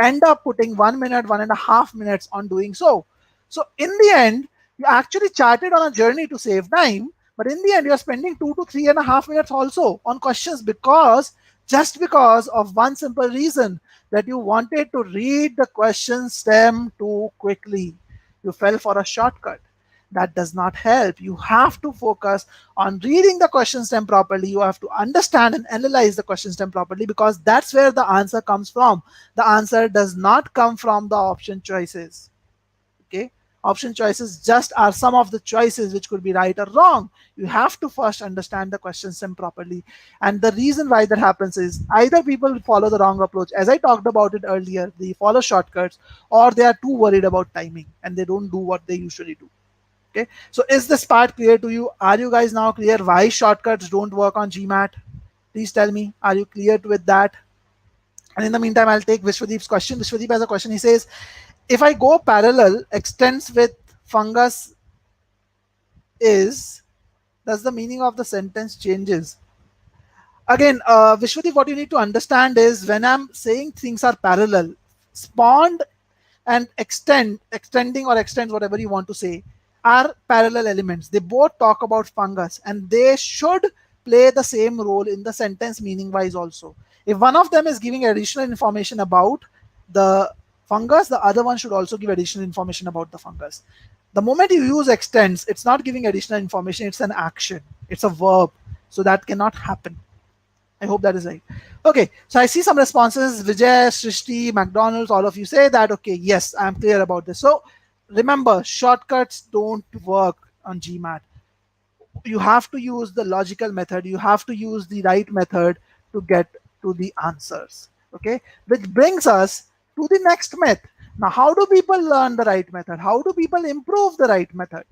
end up putting 1 minute, 1.5 minutes on doing so. So in the end, you actually charted on a journey to save time, but in the end you're spending 2 to 3.5 minutes also on questions, just because of one simple reason, that you wanted to read the question stem too quickly. You fell for a shortcut. That does not help. You have to focus on reading the question stem properly. You have to understand and analyze the question stem properly, because that's where the answer comes from. The answer does not come from the option choices. Okay, option choices just are some of the choices which could be right or wrong. You have to first understand the question stem properly. And the reason why that happens is either people follow the wrong approach, as I talked about it earlier, they follow shortcuts, or they are too worried about timing and they don't do what they usually do. Okay, so is this part clear to you? Are you guys now clear why shortcuts don't work on GMAT? Please tell me, are you clear with that? And in the meantime, I'll take Vishwadeep's question. Vishwadeep has a question. He says, if I go parallel, extends with fungus is, does the meaning of the sentence changes? Again, Vishwadeep, what you need to understand is, when I'm saying things are parallel, spawned and extending or extends, whatever you want to say, are parallel elements. They both talk about fungus and they should play the same role in the sentence meaning wise also. If one of them is giving additional information about the fungus, the other one should also give additional information about the fungus. The moment you use extends, it's not giving additional information, it's an action, it's a verb. So that cannot happen. I hope that is right. Okay, so I see some responses. Vijay, Srishti, McDonald's, all of you say that, okay, yes, I'm clear about this. So remember, shortcuts don't work on GMAT. You have to use the logical method. You have to use the right method to get to the answers. Okay, which brings us to the next myth. Now, how do people learn the right method? How do people improve the right method?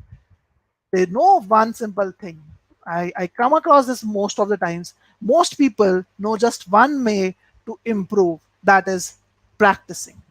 They know one simple thing. I come across this most of the times. Most people know just one way to improve, that is practicing.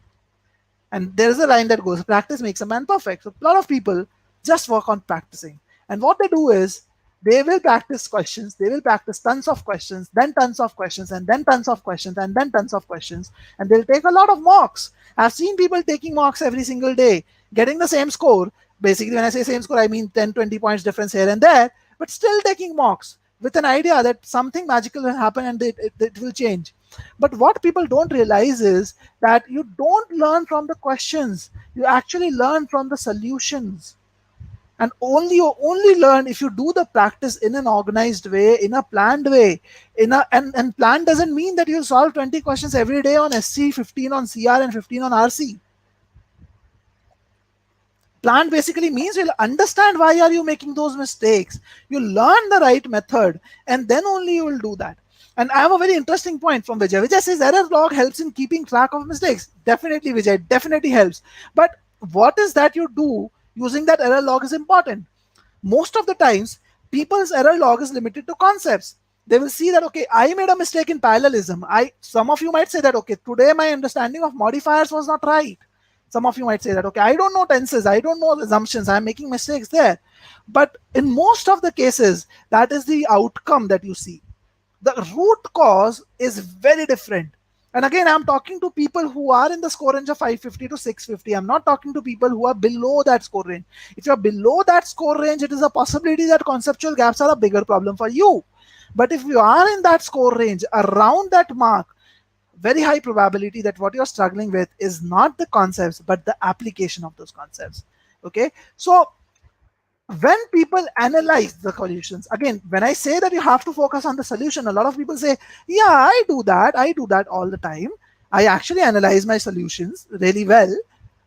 And there is a line that goes, practice makes a man perfect. So a lot of people just work on practicing. And what they do is, they will practice questions, they will practice tons of questions, then tons of questions, and then tons of questions, and then tons of questions, and they'll take a lot of mocks. I've seen people taking mocks every single day, getting the same score. Basically, when I say same score, I mean 10, 20 points difference here and there, but still taking mocks. with an idea that something magical will happen and it will change. But what people don't realize is that you don't learn from the questions, you actually learn from the solutions. And only you only learn if you do the practice in an organized way, in a planned way. And plan doesn't mean that you solve 20 questions every day on SC, 15 on CR, and 15 on RC. Plan basically means you'll understand why are you making those mistakes, you learn the right method, and then only you will do that. And I have a very interesting point from Vijay says error log helps in keeping track of mistakes. Definitely, Vijay, definitely helps. But what is that you do using that error log is important. Most of the times people's error log is limited to concepts. They will see that, okay, I made a mistake in parallelism. I Some of you might say that, okay, today my understanding of modifiers was not right. Some of you might say that, okay, I don't know tenses, I don't know assumptions, I'm making mistakes there. But in most of the cases, that is the outcome that you see. The root cause is very different. And again, I'm talking to people who are in the score range of 550 to 650. I'm not talking to people who are below that score range. If you're below that score range, it is a possibility that conceptual gaps are a bigger problem for you. But if you are in that score range, around that mark, very high probability that what you're struggling with is not the concepts, but the application of those concepts. Okay. So when people analyze the solutions, again, when I say that you have to focus on the solution, a lot of people say, yeah, I do that all the time. I actually analyze my solutions really well.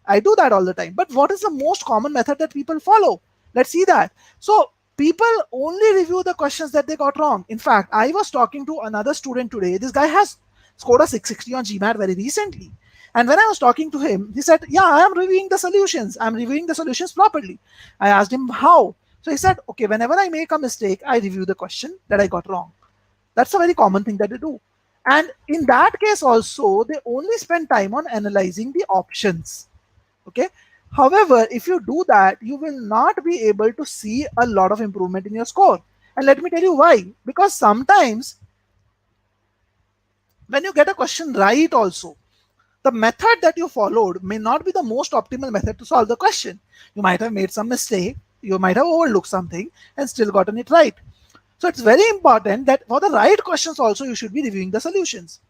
I do that all the time. But what is the most common method that people follow? Let's see that. So people only review the questions that they got wrong. In fact, I was talking to another student today. This guy has scored a 660 on GMAT very recently. And when I was talking to him, he said, yeah, I am reviewing the solutions. I'm reviewing the solutions properly. I asked him how. So he said, okay, whenever I make a mistake, I review the question that I got wrong. That's a very common thing that they do. And in that case also, they only spend time on analyzing the options. Okay. However, if you do that, you will not be able to see a lot of improvement in your score. And let me tell you why. Because sometimes when you get a question right also, the method that you followed may not be the most optimal method to solve the question. You might have made some mistake, you might have overlooked something and still gotten it right. So it's very important that for the right questions also you should be reviewing the solutions.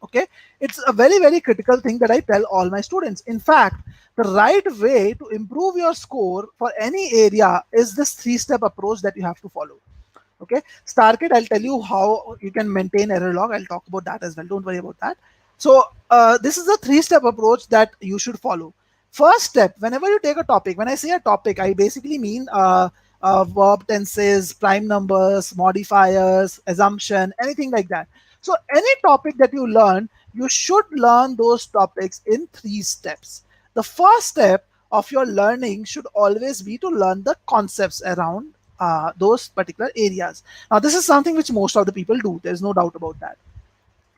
Okay, it's a very, very critical thing that I tell all my students. In fact, the right way to improve your score for any area is this 3-step approach that you have to follow. Okay, StarKit, I'll tell you how you can maintain error log. I'll talk about that as well, don't worry about that. So this is a 3-step approach that you should follow. First step, whenever you take a topic, when I say a topic, I basically mean verb tenses, prime numbers, modifiers, assumption, anything like that. So any topic that you learn, you should learn those topics in 3 steps. The first step of your learning should always be to learn the concepts around those particular areas. Now, this is something which most of the people do. There's no doubt about that.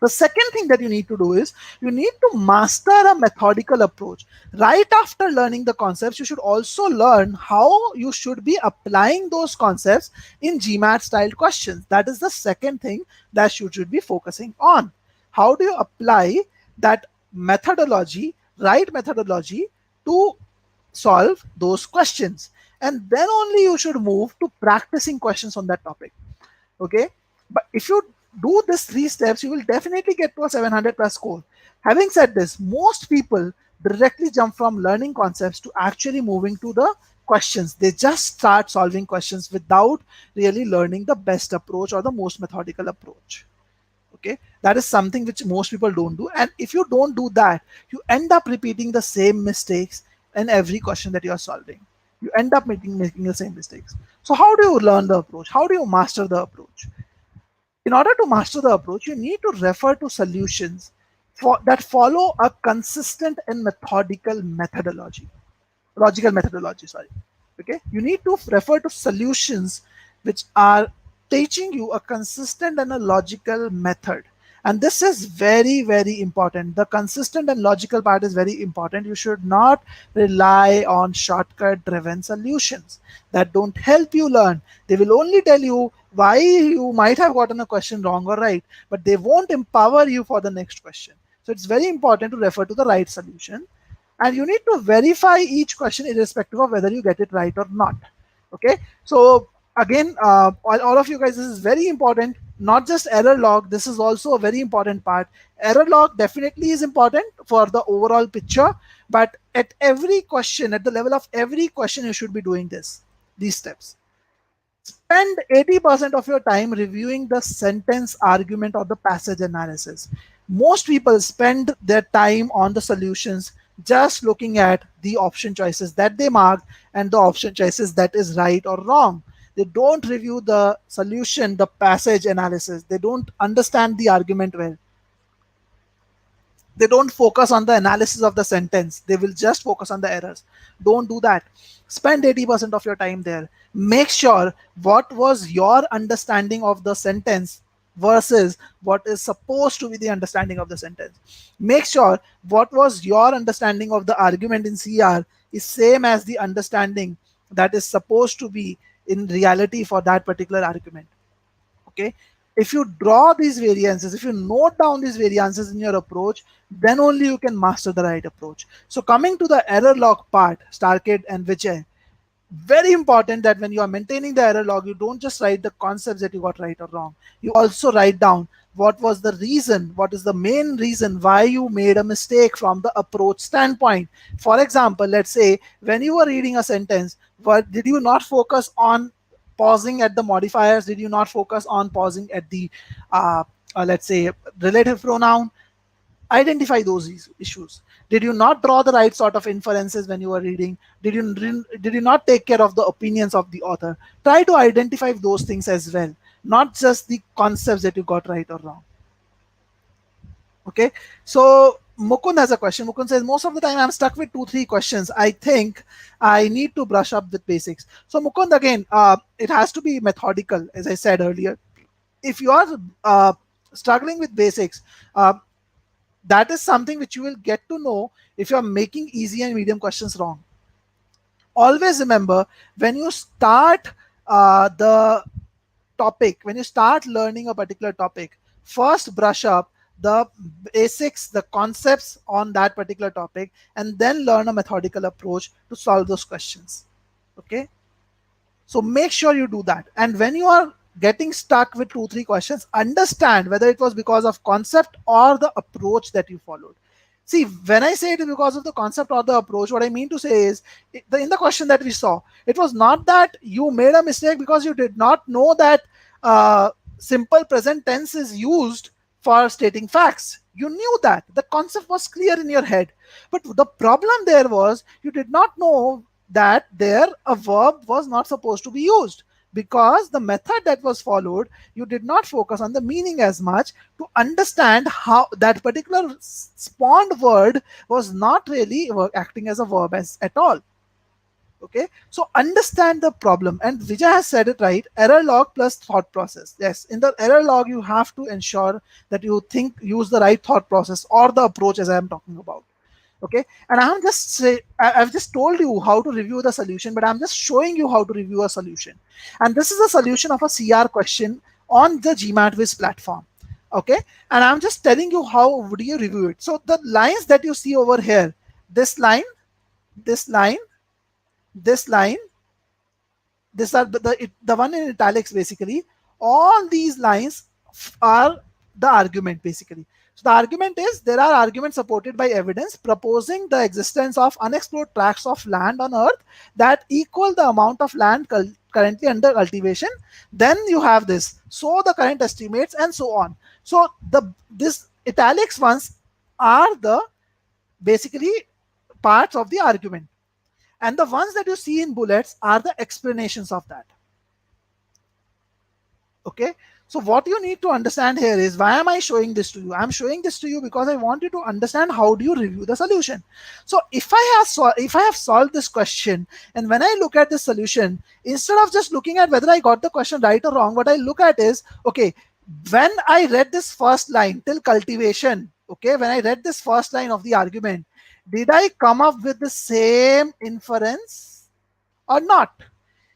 The second thing that you need to do is you need to master a methodical approach. Right after learning the concepts, you should also learn how you should be applying those concepts in GMAT style questions. That is the second thing that you should be focusing on. How do you apply that methodology, right methodology, to solve those questions? And then only you should move to practicing questions on that topic. Okay, but if you do these 3 steps, you will definitely get to a 700 plus score. Having said this, most people directly jump from learning concepts to actually moving to the questions. They just start solving questions without really learning the best approach or the most methodical approach. Okay, that is something which most people don't do. And if you don't do that, you end up repeating the same mistakes in every question that you are solving. You end up making the same mistakes. So how do you learn the approach? How do you master the approach? In order to master the approach, you need to refer to solutions that follow a consistent and logical methodology. Sorry. Okay, you need to refer to solutions which are teaching you a consistent and a logical method. And this is very, very important. The consistent and logical part is very important. You should not rely on shortcut driven solutions that don't help you learn. They will only tell you why you might have gotten a question wrong or right, but they won't empower you for the next question. So it's very important to refer to the right solution. And you need to verify each question irrespective of whether you get it right or not. Okay, so again, all of you guys, this is very important. Not just error log, this is also a very important part. Error log definitely is important for the overall picture, but at every question, at the level of every question, you should be doing these steps. Spend 80% of your time reviewing the sentence, argument, or the passage analysis. Most people spend their time on the solutions just looking at the option choices that they marked and the option choices that is right or wrong. They don't review the solution, the passage analysis. They don't understand the argument well. They don't focus on the analysis of the sentence. They will just focus on the errors. Don't do that. Spend 80% of your time there. Make sure what was your understanding of the sentence versus what is supposed to be the understanding of the sentence. Make sure what was your understanding of the argument in CR is same as the understanding that is supposed to be in reality for that particular argument. Okay, if you draw these variances, if you note down these variances in your approach, then only you can master the right approach. So coming to the error log part, Starkid and Vijay, very important that when you are maintaining the error log, you don't just write the concepts that you got right or wrong. You also write down what was the reason, what is the main reason why you made a mistake from the approach standpoint. For example, let's say when you were reading a sentence, what did you not focus on pausing at the modifiers? Did you not focus on pausing at the let's say relative pronoun? Identify those issues. Did you not draw the right sort of inferences when you were reading? Did you not take care of the opinions of the author? Try to identify those things as well, not just the concepts that you got right or wrong. Okay, so Mukund has a question. Mukund says, most of the time I'm stuck with 2-3 questions. I think I need to brush up with basics. So Mukund, again, it has to be methodical, as I said earlier. If you are struggling with basics, that is something which you will get to know if you are making easy and medium questions wrong. Always remember, when you start the topic, when you start learning a particular topic, first brush up the basics, the concepts on that particular topic, and then learn a methodical approach to solve those questions. Okay, so make sure you do that. And when you are getting stuck with 2-3 questions, understand whether it was because of concept or the approach that you followed. See, when I say it is because of the concept or the approach, what I mean to say is, in the question that we saw, it was not that you made a mistake because you did not know that simple present tense is used for stating facts. You knew that. The concept was clear in your head. But the problem there was you did not know that there a verb was not supposed to be used, because the method that was followed, you did not focus on the meaning as much to understand how that particular spawned word was not really acting as a verb at all. Okay, so understand the problem, and Vijay has said it right. Error log plus thought process. Yes, in the error log you have to ensure that you use the right thought process or the approach as I am talking about. Okay, and I've just told you how to review the solution, but I'm just showing you how to review a solution. And this is a solution of a CR question on the GMAT Viz platform. Okay, and I'm just telling you how would you review it. So the lines that you see over here, this line, this line, this line, this are the one in italics. Basically all these lines are the argument. Basically, so the argument is, there are arguments supported by evidence proposing the existence of unexplored tracts of land on earth that equal the amount of land currently under cultivation. Then you have this, so the current estimates, and so on. So this italics ones are the basically parts of the argument, and the ones that you see in bullets are the explanations of that. Okay, so what you need to understand here is, why am I showing this to you? I'm showing this to you because I want you to understand how do you review the solution. So if I have solved this question, and when I look at the solution, instead of just looking at whether I got the question right or wrong, what I look at is, okay, when I read this first line till cultivation, okay, when I read this first line of the argument, did I come up with the same inference or not?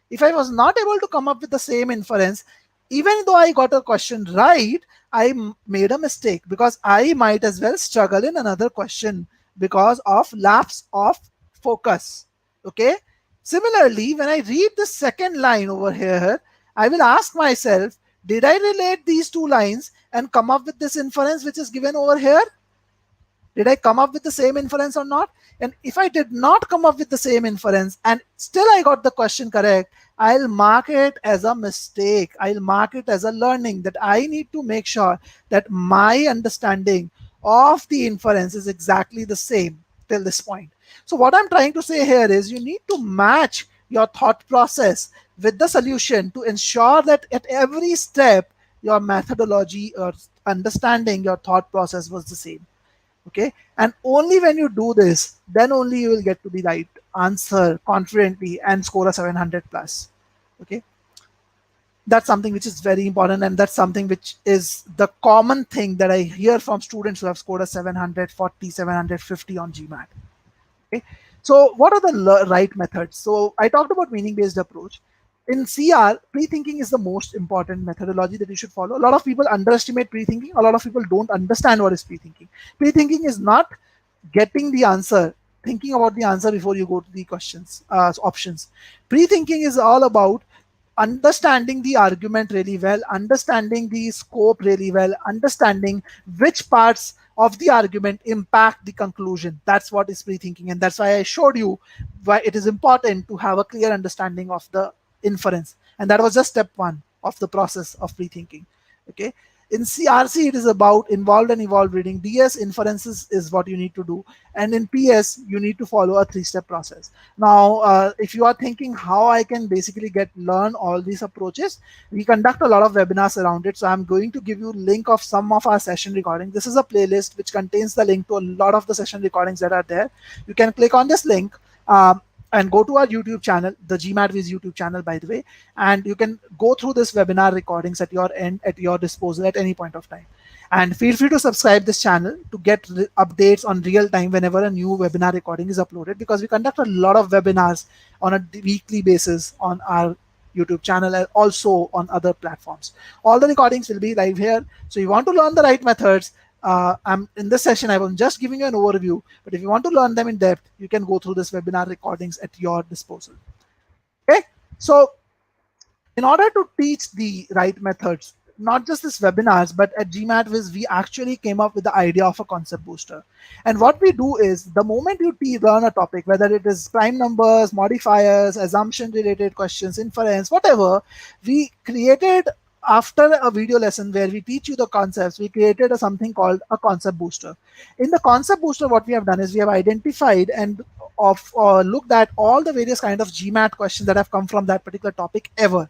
If I was not able to come up with the same inference, even though I got a question right, I made a mistake, because I might as well struggle in another question because of lapse of focus. Okay. Similarly, when I read the second line over here, I will ask myself, did I relate these two lines and come up with this inference which is given over here? Did I come up with the same inference or not? And if I did not come up with the same inference and still I got the question correct, I'll mark it as a mistake. I'll mark it as a learning, that I need to make sure that my understanding of the inference is exactly the same till this point. So, what I'm trying to say here is you need to match your thought process with the solution to ensure that at every step, your methodology or understanding your thought process was the same. Okay, and only when you do this, then only you will get to the right answer confidently and score a 700 plus. Okay, that's something which is very important, and that's something which is the common thing that I hear from students who have scored a 740, 750 on GMAT. Okay. So what are the right methods? So I talked about meaning based approach. In CR, pre-thinking is the most important methodology that you should follow. A lot of people underestimate pre-thinking. A lot of people don't understand what is pre-thinking. Pre-thinking is not getting the answer, thinking about the answer before you go to the questions, options. Pre-thinking is all about understanding the argument really well, understanding the scope really well, understanding which parts of the argument impact the conclusion. That's what is pre-thinking, and that's why I showed you why it is important to have a clear understanding of the inference. And that was just step one of the process of pre-thinking. Okay. In CRC, it is about involved and evolved reading. DS inferences is what you need to do, and in PS, you need to follow a three-step process. Now, if you are thinking how I can basically learn all these approaches, we conduct a lot of webinars around it. So I'm going to give you link of some of our session recording. This is a playlist which contains the link to a lot of the session recordings that are there. You can click on this link. And go to our YouTube channel, the GMAT Viz YouTube channel, by the way, and you can go through this webinar recordings at your end, at your disposal at any point of time. And feel free to subscribe this channel to get updates on real time whenever a new webinar recording is uploaded, because we conduct a lot of webinars on a weekly basis on our YouTube channel and also on other platforms. All the recordings will be live here. So you want to learn the right methods. I'm in this session, I was just giving you an overview, but if you want to learn them in depth, you can go through this webinar recordings at your disposal. Okay, so in order to teach the right methods, not just this webinars, but at GMAT Viz, we actually came up with the idea of a concept booster. And what we do is, the moment you learn a topic, whether it is prime numbers, modifiers, assumption related questions, inference, whatever, we created, after a video lesson where we teach you the concepts, we created something called a concept booster. In the concept booster, what we have done is we have identified and looked at all the various kind of GMAT questions that have come from that particular topic ever,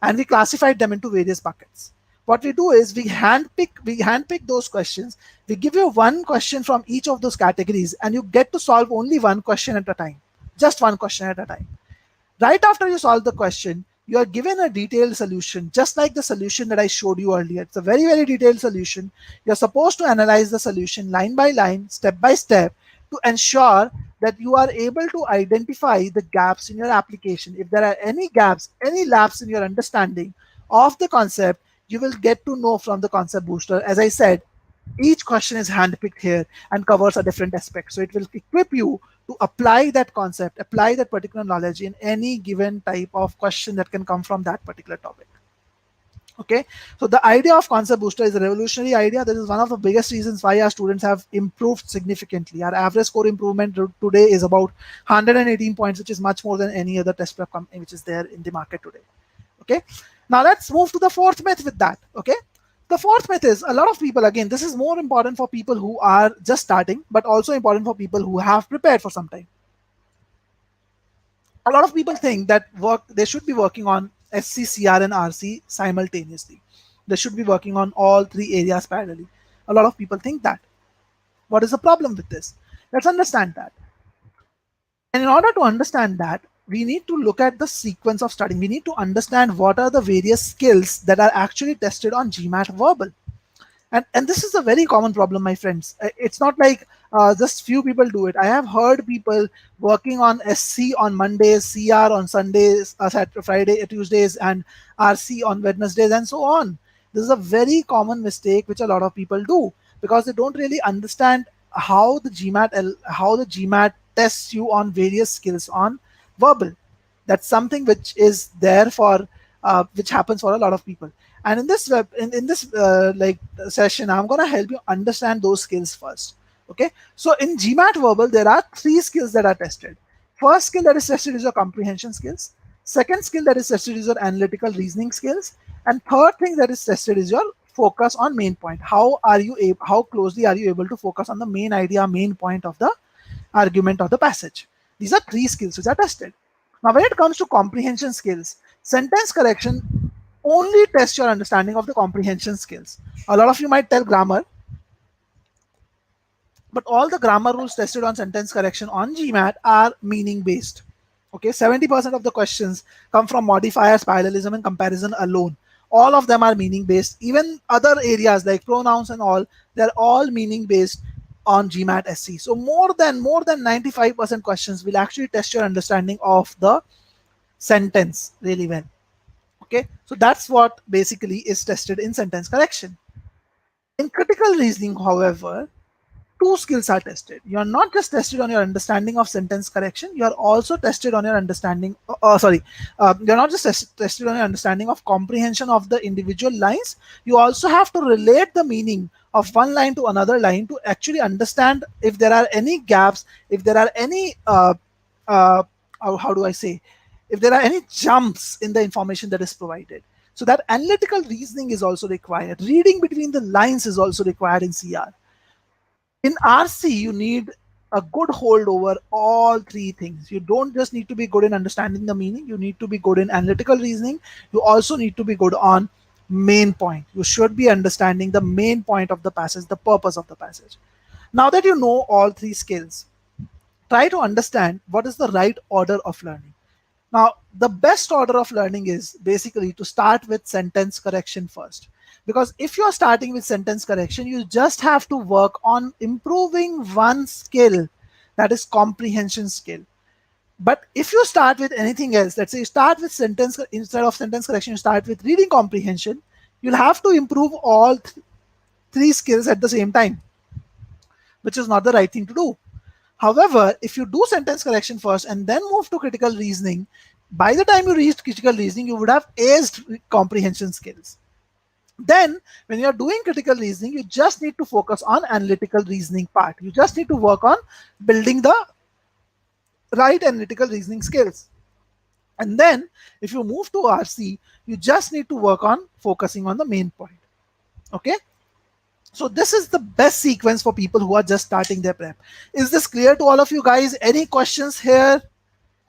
and we classified them into various buckets. What we do is we handpick those questions. We give you one question from each of those categories, and you get to solve only one question at a time, just one question at a time. Right after you solve the question, you are given a detailed solution, just like the solution that I showed you earlier. It's a very, very detailed solution. You're supposed to analyze the solution line by line, step by step, to ensure that you are able to identify the gaps in your application. If there are any gaps, any lapse in your understanding of the concept, you will get to know from the concept booster. As I said, each question is handpicked here and covers a different aspect. So it will equip you to apply that concept, apply that particular knowledge in any given type of question that can come from that particular topic. Okay, so the idea of concept booster is a revolutionary idea. This is one of the biggest reasons why our students have improved significantly. Our average score improvement today is about 118 points, which is much more than any other test prep company which is there in the market today. Okay, now let's move to the fourth myth with that. Okay, the fourth myth is, a lot of people, again, this is more important for people who are just starting, but also important for people who have prepared for some time. A lot of people think that they should be working on SC, CR, and RC simultaneously. They should be working on all three areas parallelly. A lot of people think that. What is the problem with this? Let's understand that. And in order to understand that, we need to look at the sequence of studying. We need to understand what are the various skills that are actually tested on GMAT verbal. And this is a very common problem, my friends. It's not like just few people do it. I have heard people working on SC on Mondays, CR on Sundays, Friday, Tuesdays, and RC on Wednesdays, and so on. This is a very common mistake which a lot of people do, because they don't really understand how the GMAT tests you on various skills on verbal. That's something which is there for which happens for a lot of people. And in this session, I'm gonna help you understand those skills first. Okay, so in GMAT verbal, there are three skills that are tested. First skill that is tested is your comprehension skills. Second skill that is tested is your analytical reasoning skills. And third thing that is tested is your focus on main point. How closely are you able to focus on the main idea, main point of the argument of the passage? These are three skills which are tested. Now, when it comes to comprehension skills, sentence correction only tests your understanding of the comprehension skills. A lot of you might tell grammar, but all the grammar rules tested on sentence correction on GMAT are meaning based. Okay, 70% of the questions come from modifiers, parallelism, and comparison alone. All of them are meaning based. Even other areas like pronouns and all, they're all meaning based on GMAT SC. So more than 95% questions will actually test your understanding of the sentence really well. Okay, so that's what basically is tested in sentence correction. In critical reasoning, however, two skills are tested. You are not just tested on your understanding of sentence correction, you are also tested on your understanding. You're not just tested on your understanding of comprehension of the individual lines. You also have to relate the meaning of one line to another line to actually understand if there are any gaps, if there are any, how do I say, if there are any jumps in the information that is provided. So that analytical reasoning is also required. Reading between the lines is also required in CR. In RC, you need a good hold over all three things. You don't just need to be good in understanding the meaning, you need to be good in analytical reasoning. You also need to be good on main point. You should be understanding the main point of the passage, the purpose of the passage. Now that you know all three skills, try to understand what is the right order of learning. Now, the best order of learning is basically to start with sentence correction first. Because if you're starting with sentence correction, you just have to work on improving one skill, that is comprehension skill. But if you start with anything else, let's say you start with sentence, instead of sentence correction, you start with reading comprehension, you'll have to improve all three skills at the same time, which is not the right thing to do. However, if you do sentence correction first and then move to critical reasoning, by the time you reach critical reasoning, you would have aced comprehension skills. Then, when you're doing critical reasoning, you just need to focus on analytical reasoning part. You just need to work on building the right analytical reasoning skills. And then, if you move to RC, you just need to work on focusing on the main point. Okay? So this is the best sequence for people who are just starting their prep. Is this clear to all of you guys? Any questions here?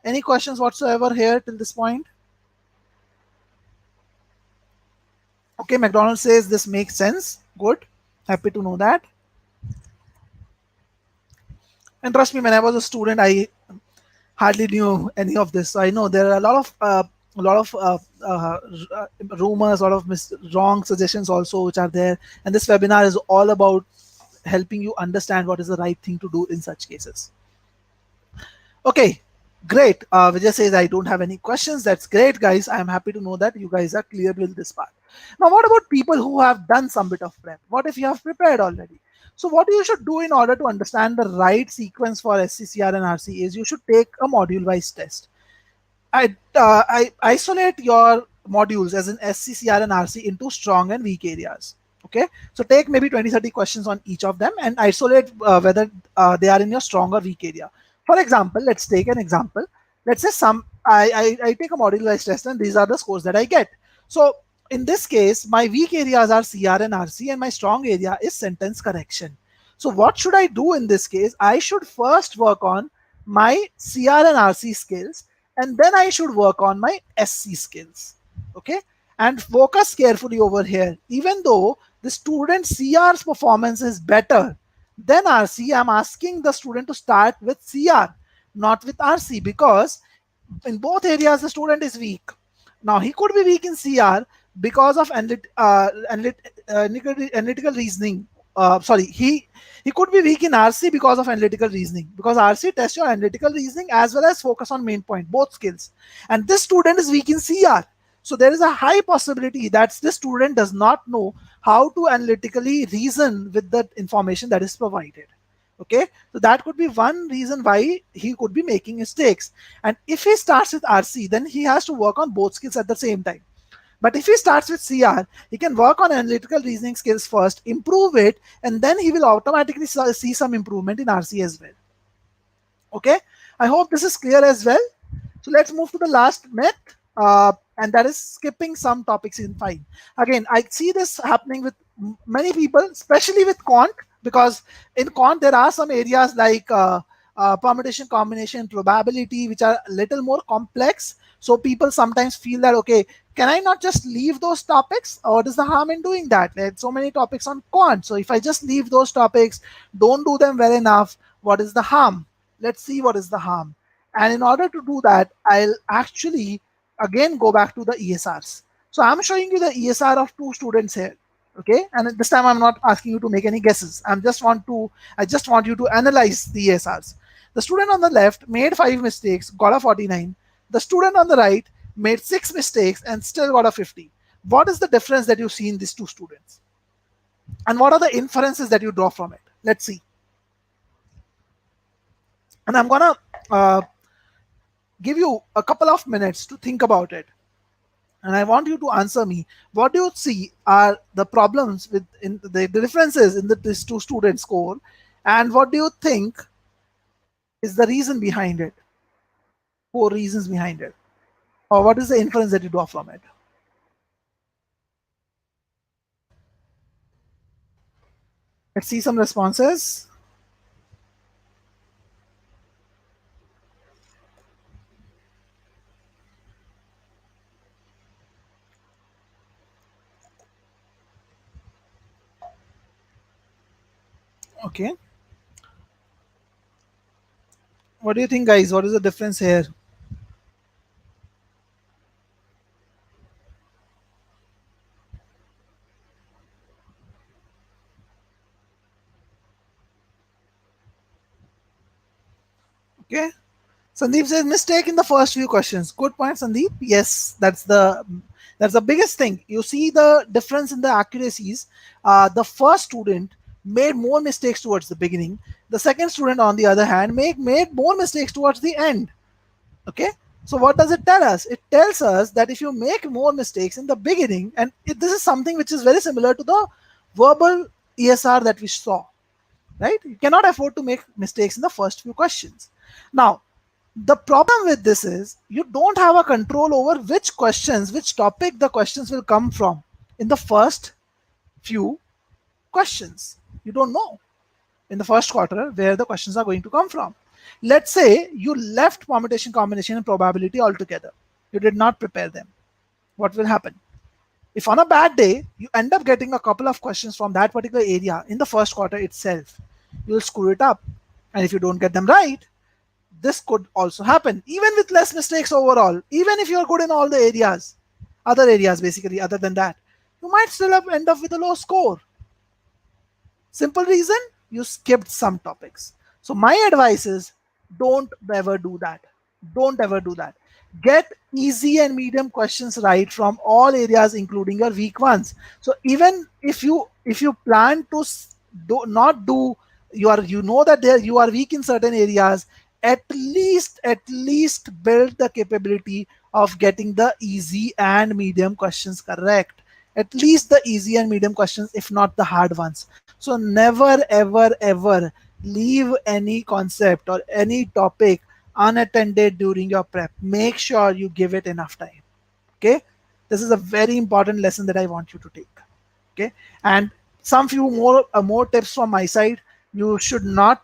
Any questions whatsoever here till this point? Okay, McDonald says this makes sense. Good. Happy to know that. And trust me, when I was a student, I hardly knew any of this. So I know there are a lot of rumors, a lot of wrong suggestions also which are there. And this webinar is all about helping you understand what is the right thing to do in such cases. Okay, great. Vijay says I don't have any questions. That's great, guys. I am happy to know that you guys are clear with this part. Now, what about people who have done some bit of prep? What if you have prepared already? So what you should do in order to understand the right sequence for SCCR and RC is you should take a module-wise test. I isolate your modules as in SCCR and RC into strong and weak areas. Okay, so take maybe 20-30 questions on each of them and isolate whether they are in your strong or weak area. For example, let's take an example. Let's say I take a module-wise test and these are the scores that I get. So in this case, my weak areas are CR and RC and my strong area is sentence correction. So what should I do in this case? I should first work on my CR and RC skills and then I should work on my SC skills. Okay, and focus carefully over here. Even though the student CR's performance is better than RC, I'm asking the student to start with CR, not with RC, because in both areas the student is weak. Now he could be weak in CR because of analytical reasoning. He could be weak in RC because of analytical reasoning, because RC tests your analytical reasoning as well as focus on main point, both skills. And this student is weak in CR. So there is a high possibility that this student does not know how to analytically reason with the information that is provided. Okay, so that could be one reason why he could be making mistakes. And if he starts with RC, then he has to work on both skills at the same time. But if he starts with CR, he can work on analytical reasoning skills first, improve it, and then he will automatically see some improvement in RC as well. Okay, I hope this is clear as well. So let's move to the last myth, and that is skipping some topics in fine. Again, I see this happening with many people, especially with quant, because in quant there are some areas like permutation, combination, probability, which are a little more complex. So people sometimes feel that, okay, can I not just leave those topics? Or what is the harm in doing that? There's so many topics on quant. So if I just leave those topics, don't do them well enough, what is the harm? Let's see what is the harm. And in order to do that, I'll actually again go back to the ESRs. So I'm showing you the ESR of two students here. Okay, and this time I'm not asking you to make any guesses. I just want you to analyze the ESRs. The student on the left made 5 mistakes, got a 49. The student on the right made 6 mistakes and still got a 50. What is the difference that you see in these two students? And what are the inferences that you draw from it? Let's see. And I'm gonna give you a couple of minutes to think about it. And I want you to answer me. What do you see are the problems with in the differences in these two students' score, and what do you think is the reason behind it? 4 reasons behind it, or what is the inference that you draw from it? Let's see some responses. Okay. What do you think, guys? What is the difference here? Okay. Sandeep says mistake in the first few questions. Good point, Sandeep. Yes, that's the biggest thing. You see the difference in the accuracies. The first student made more mistakes towards the beginning. The second student, on the other hand, made more mistakes towards the end. Okay. So what does it tell us? It tells us that if you make more mistakes in the beginning, and this is something which is very similar to the verbal ESR that we saw, right? You cannot afford to make mistakes in the first few questions. Now, the problem with this is you don't have a control over which topic the questions will come from in the first few questions. You don't know in the first quarter where the questions are going to come from. Let's say you left permutation, combination, and probability altogether. You did not prepare them. What will happen? If on a bad day, you end up getting a couple of questions from that particular area in the first quarter itself, you'll screw it up. And if you don't get them right, this could also happen, even with less mistakes overall. Even if you're good in all the areas, other areas basically, other than that, you might still end up with a low score. Simple reason, you skipped some topics. So my advice is don't ever do that. Don't ever do that. Get easy and medium questions right from all areas, including your weak ones. So even if you plan to not do, you know that you are weak in certain areas, at least build the capability of getting the easy and medium questions correct. At least the easy and medium questions, if not the hard ones. So never ever ever leave any concept or any topic unattended during your prep. Make sure you give it enough time. Okay, this is a very important lesson that I want you to take. Okay, and some few more tips from my side. You should not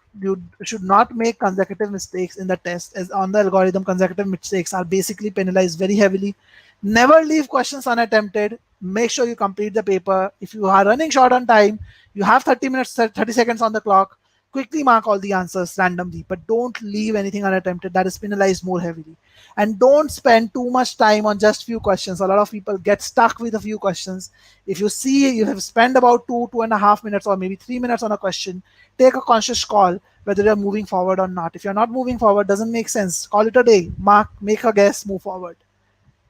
make consecutive mistakes in the test, as on the algorithm consecutive mistakes are basically penalized very heavily. Never leave questions unattempted. Make sure you complete the paper. If you are running short on time, you have 30 minutes, 30 seconds on the clock, quickly mark all the answers randomly, but don't leave anything unattempted. That is penalized more heavily. And don't spend too much time on just few questions. A lot of people get stuck with a few questions. If you see you have spent about 2.5 minutes or maybe 3 minutes on a question, take a conscious call whether you're moving forward or not. If you're not moving forward, doesn't make sense, call it a day, mark, make a guess, move forward.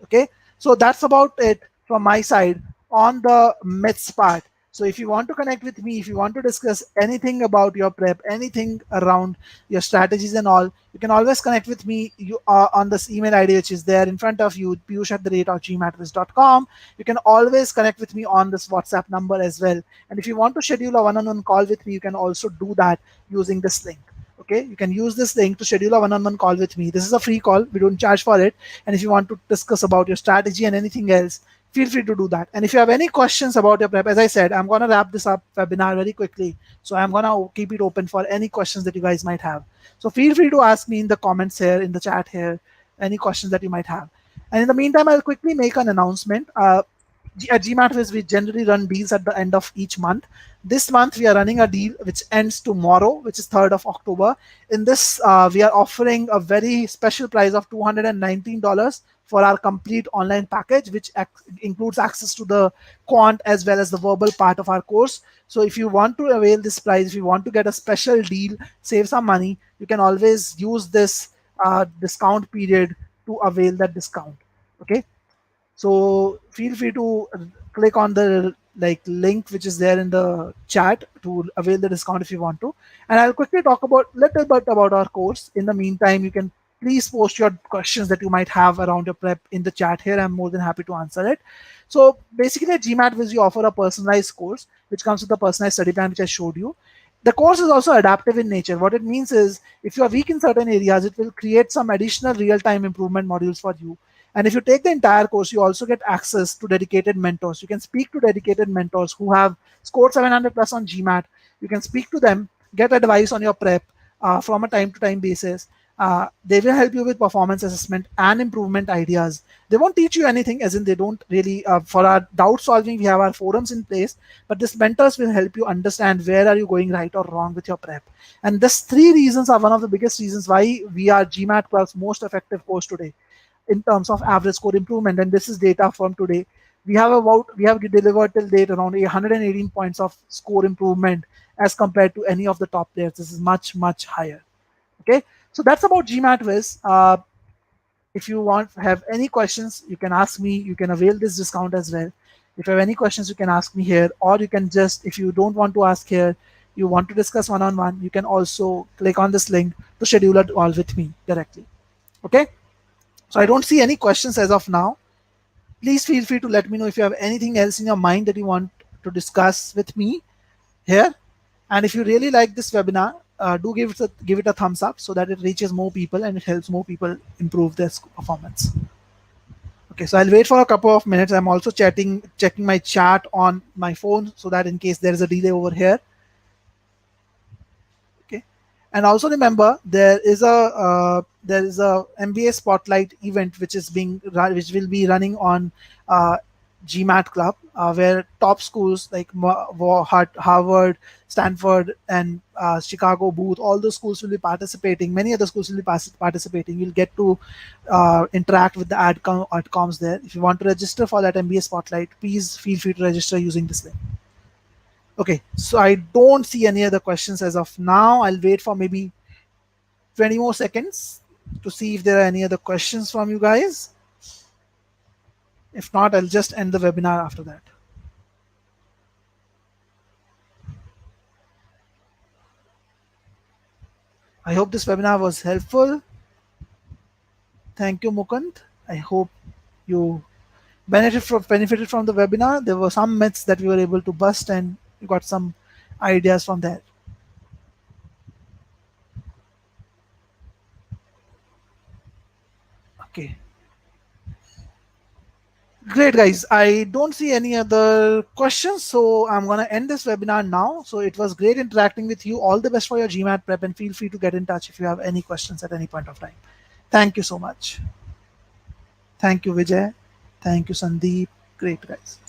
Okay, so that's about it from my side on the myths part. So if you want to connect with me, if you want to discuss anything about your prep, anything around your strategies and all, you can always connect with me. You are on this email ID which is there in front of you, piyush@gmatris.com. You can always connect with me on this WhatsApp number as well. And if you want to schedule a one-on-one call with me, you can also do that using this link. Okay, you can use this link to schedule a one-on-one call with me. This is a free call, we don't charge for it. And if you want to discuss about your strategy and anything else, feel free to do that. And if you have any questions about your prep, as I said, I'm going to wrap this up webinar very quickly, so I'm going to keep it open for any questions that you guys might have. So feel free to ask me in the comments here, in the chat here, any questions that you might have. And in the meantime, I'll quickly make an announcement. At GMAT, we generally run deals at the end of each month. This month, we are running a deal which ends tomorrow, which is 3rd of October. In this, we are offering a very special price of $219 for our complete online package, which includes access to the quant as well as the verbal part of our course. So if you want to avail this price, if you want to get a special deal, save some money, you can always use this discount period to avail that discount. Okay. So feel free to click on the link which is there in the chat to avail the discount if you want to. And I'll quickly talk about little bit about our course. In the meantime, you can please post your questions that you might have around your prep in the chat here. I'm more than happy to answer it. So basically at GMAT Viz, we offer a personalized course which comes with a personalized study plan which I showed you. The course is also adaptive in nature. What it means is if you are weak in certain areas, it will create some additional real-time improvement modules for you. And if you take the entire course, you also get access to dedicated mentors. You can speak to dedicated mentors who have scored 700 plus on GMAT. You can speak to them, get advice on your prep from a time to time basis. They will help you with performance assessment and improvement ideas. They won't teach you anything, as in they don't really, for our doubt solving, we have our forums in place, but these mentors will help you understand where are you going right or wrong with your prep. And these three reasons are one of the biggest reasons why we are GMAT Club's most effective course today in terms of average score improvement. And this is data from today. We have delivered till date around 118 points of score improvement as compared to any of the top players. This is much higher. Okay, so that's about GMAT Viz. If you have any questions, you can ask me. You can avail this discount as well. If you have any questions, you can ask me here, or you can just, if you don't want to ask here, you want to discuss one-on-one, you can also click on this link to schedule a call with me directly. Okay. So I don't see any questions as of now. Please feel free to let me know if you have anything else in your mind that you want to discuss with me here. And if you really like this webinar, do give it a thumbs up so that it reaches more people and it helps more people improve their performance. Okay, so I'll wait for a couple of minutes. I'm also checking my chat on my phone so that in case there is a delay over here. And also remember, there is a MBA Spotlight event which will be running on GMAT Club, where top schools like Harvard, Stanford, and Chicago Booth, all those schools will be participating. Many other schools will be participating. You'll get to interact with the adcoms there. If you want to register for that MBA Spotlight, please feel free to register using this link. Okay, so I don't see any other questions as of now. I'll wait for maybe 20 more seconds to see if there are any other questions from you guys. If not, I'll just end the webinar after that. I hope this webinar was helpful. Thank you, Mukund. I hope you benefited from the webinar. There were some myths that we were able to bust and you got some ideas from there. Okay. Great, guys. I don't see any other questions, so I'm going to end this webinar now. So it was great interacting with you. All the best for your GMAT prep, and feel free to get in touch if you have any questions at any point of time. Thank you so much. Thank you, Vijay. Thank you, Sandeep. Great, guys.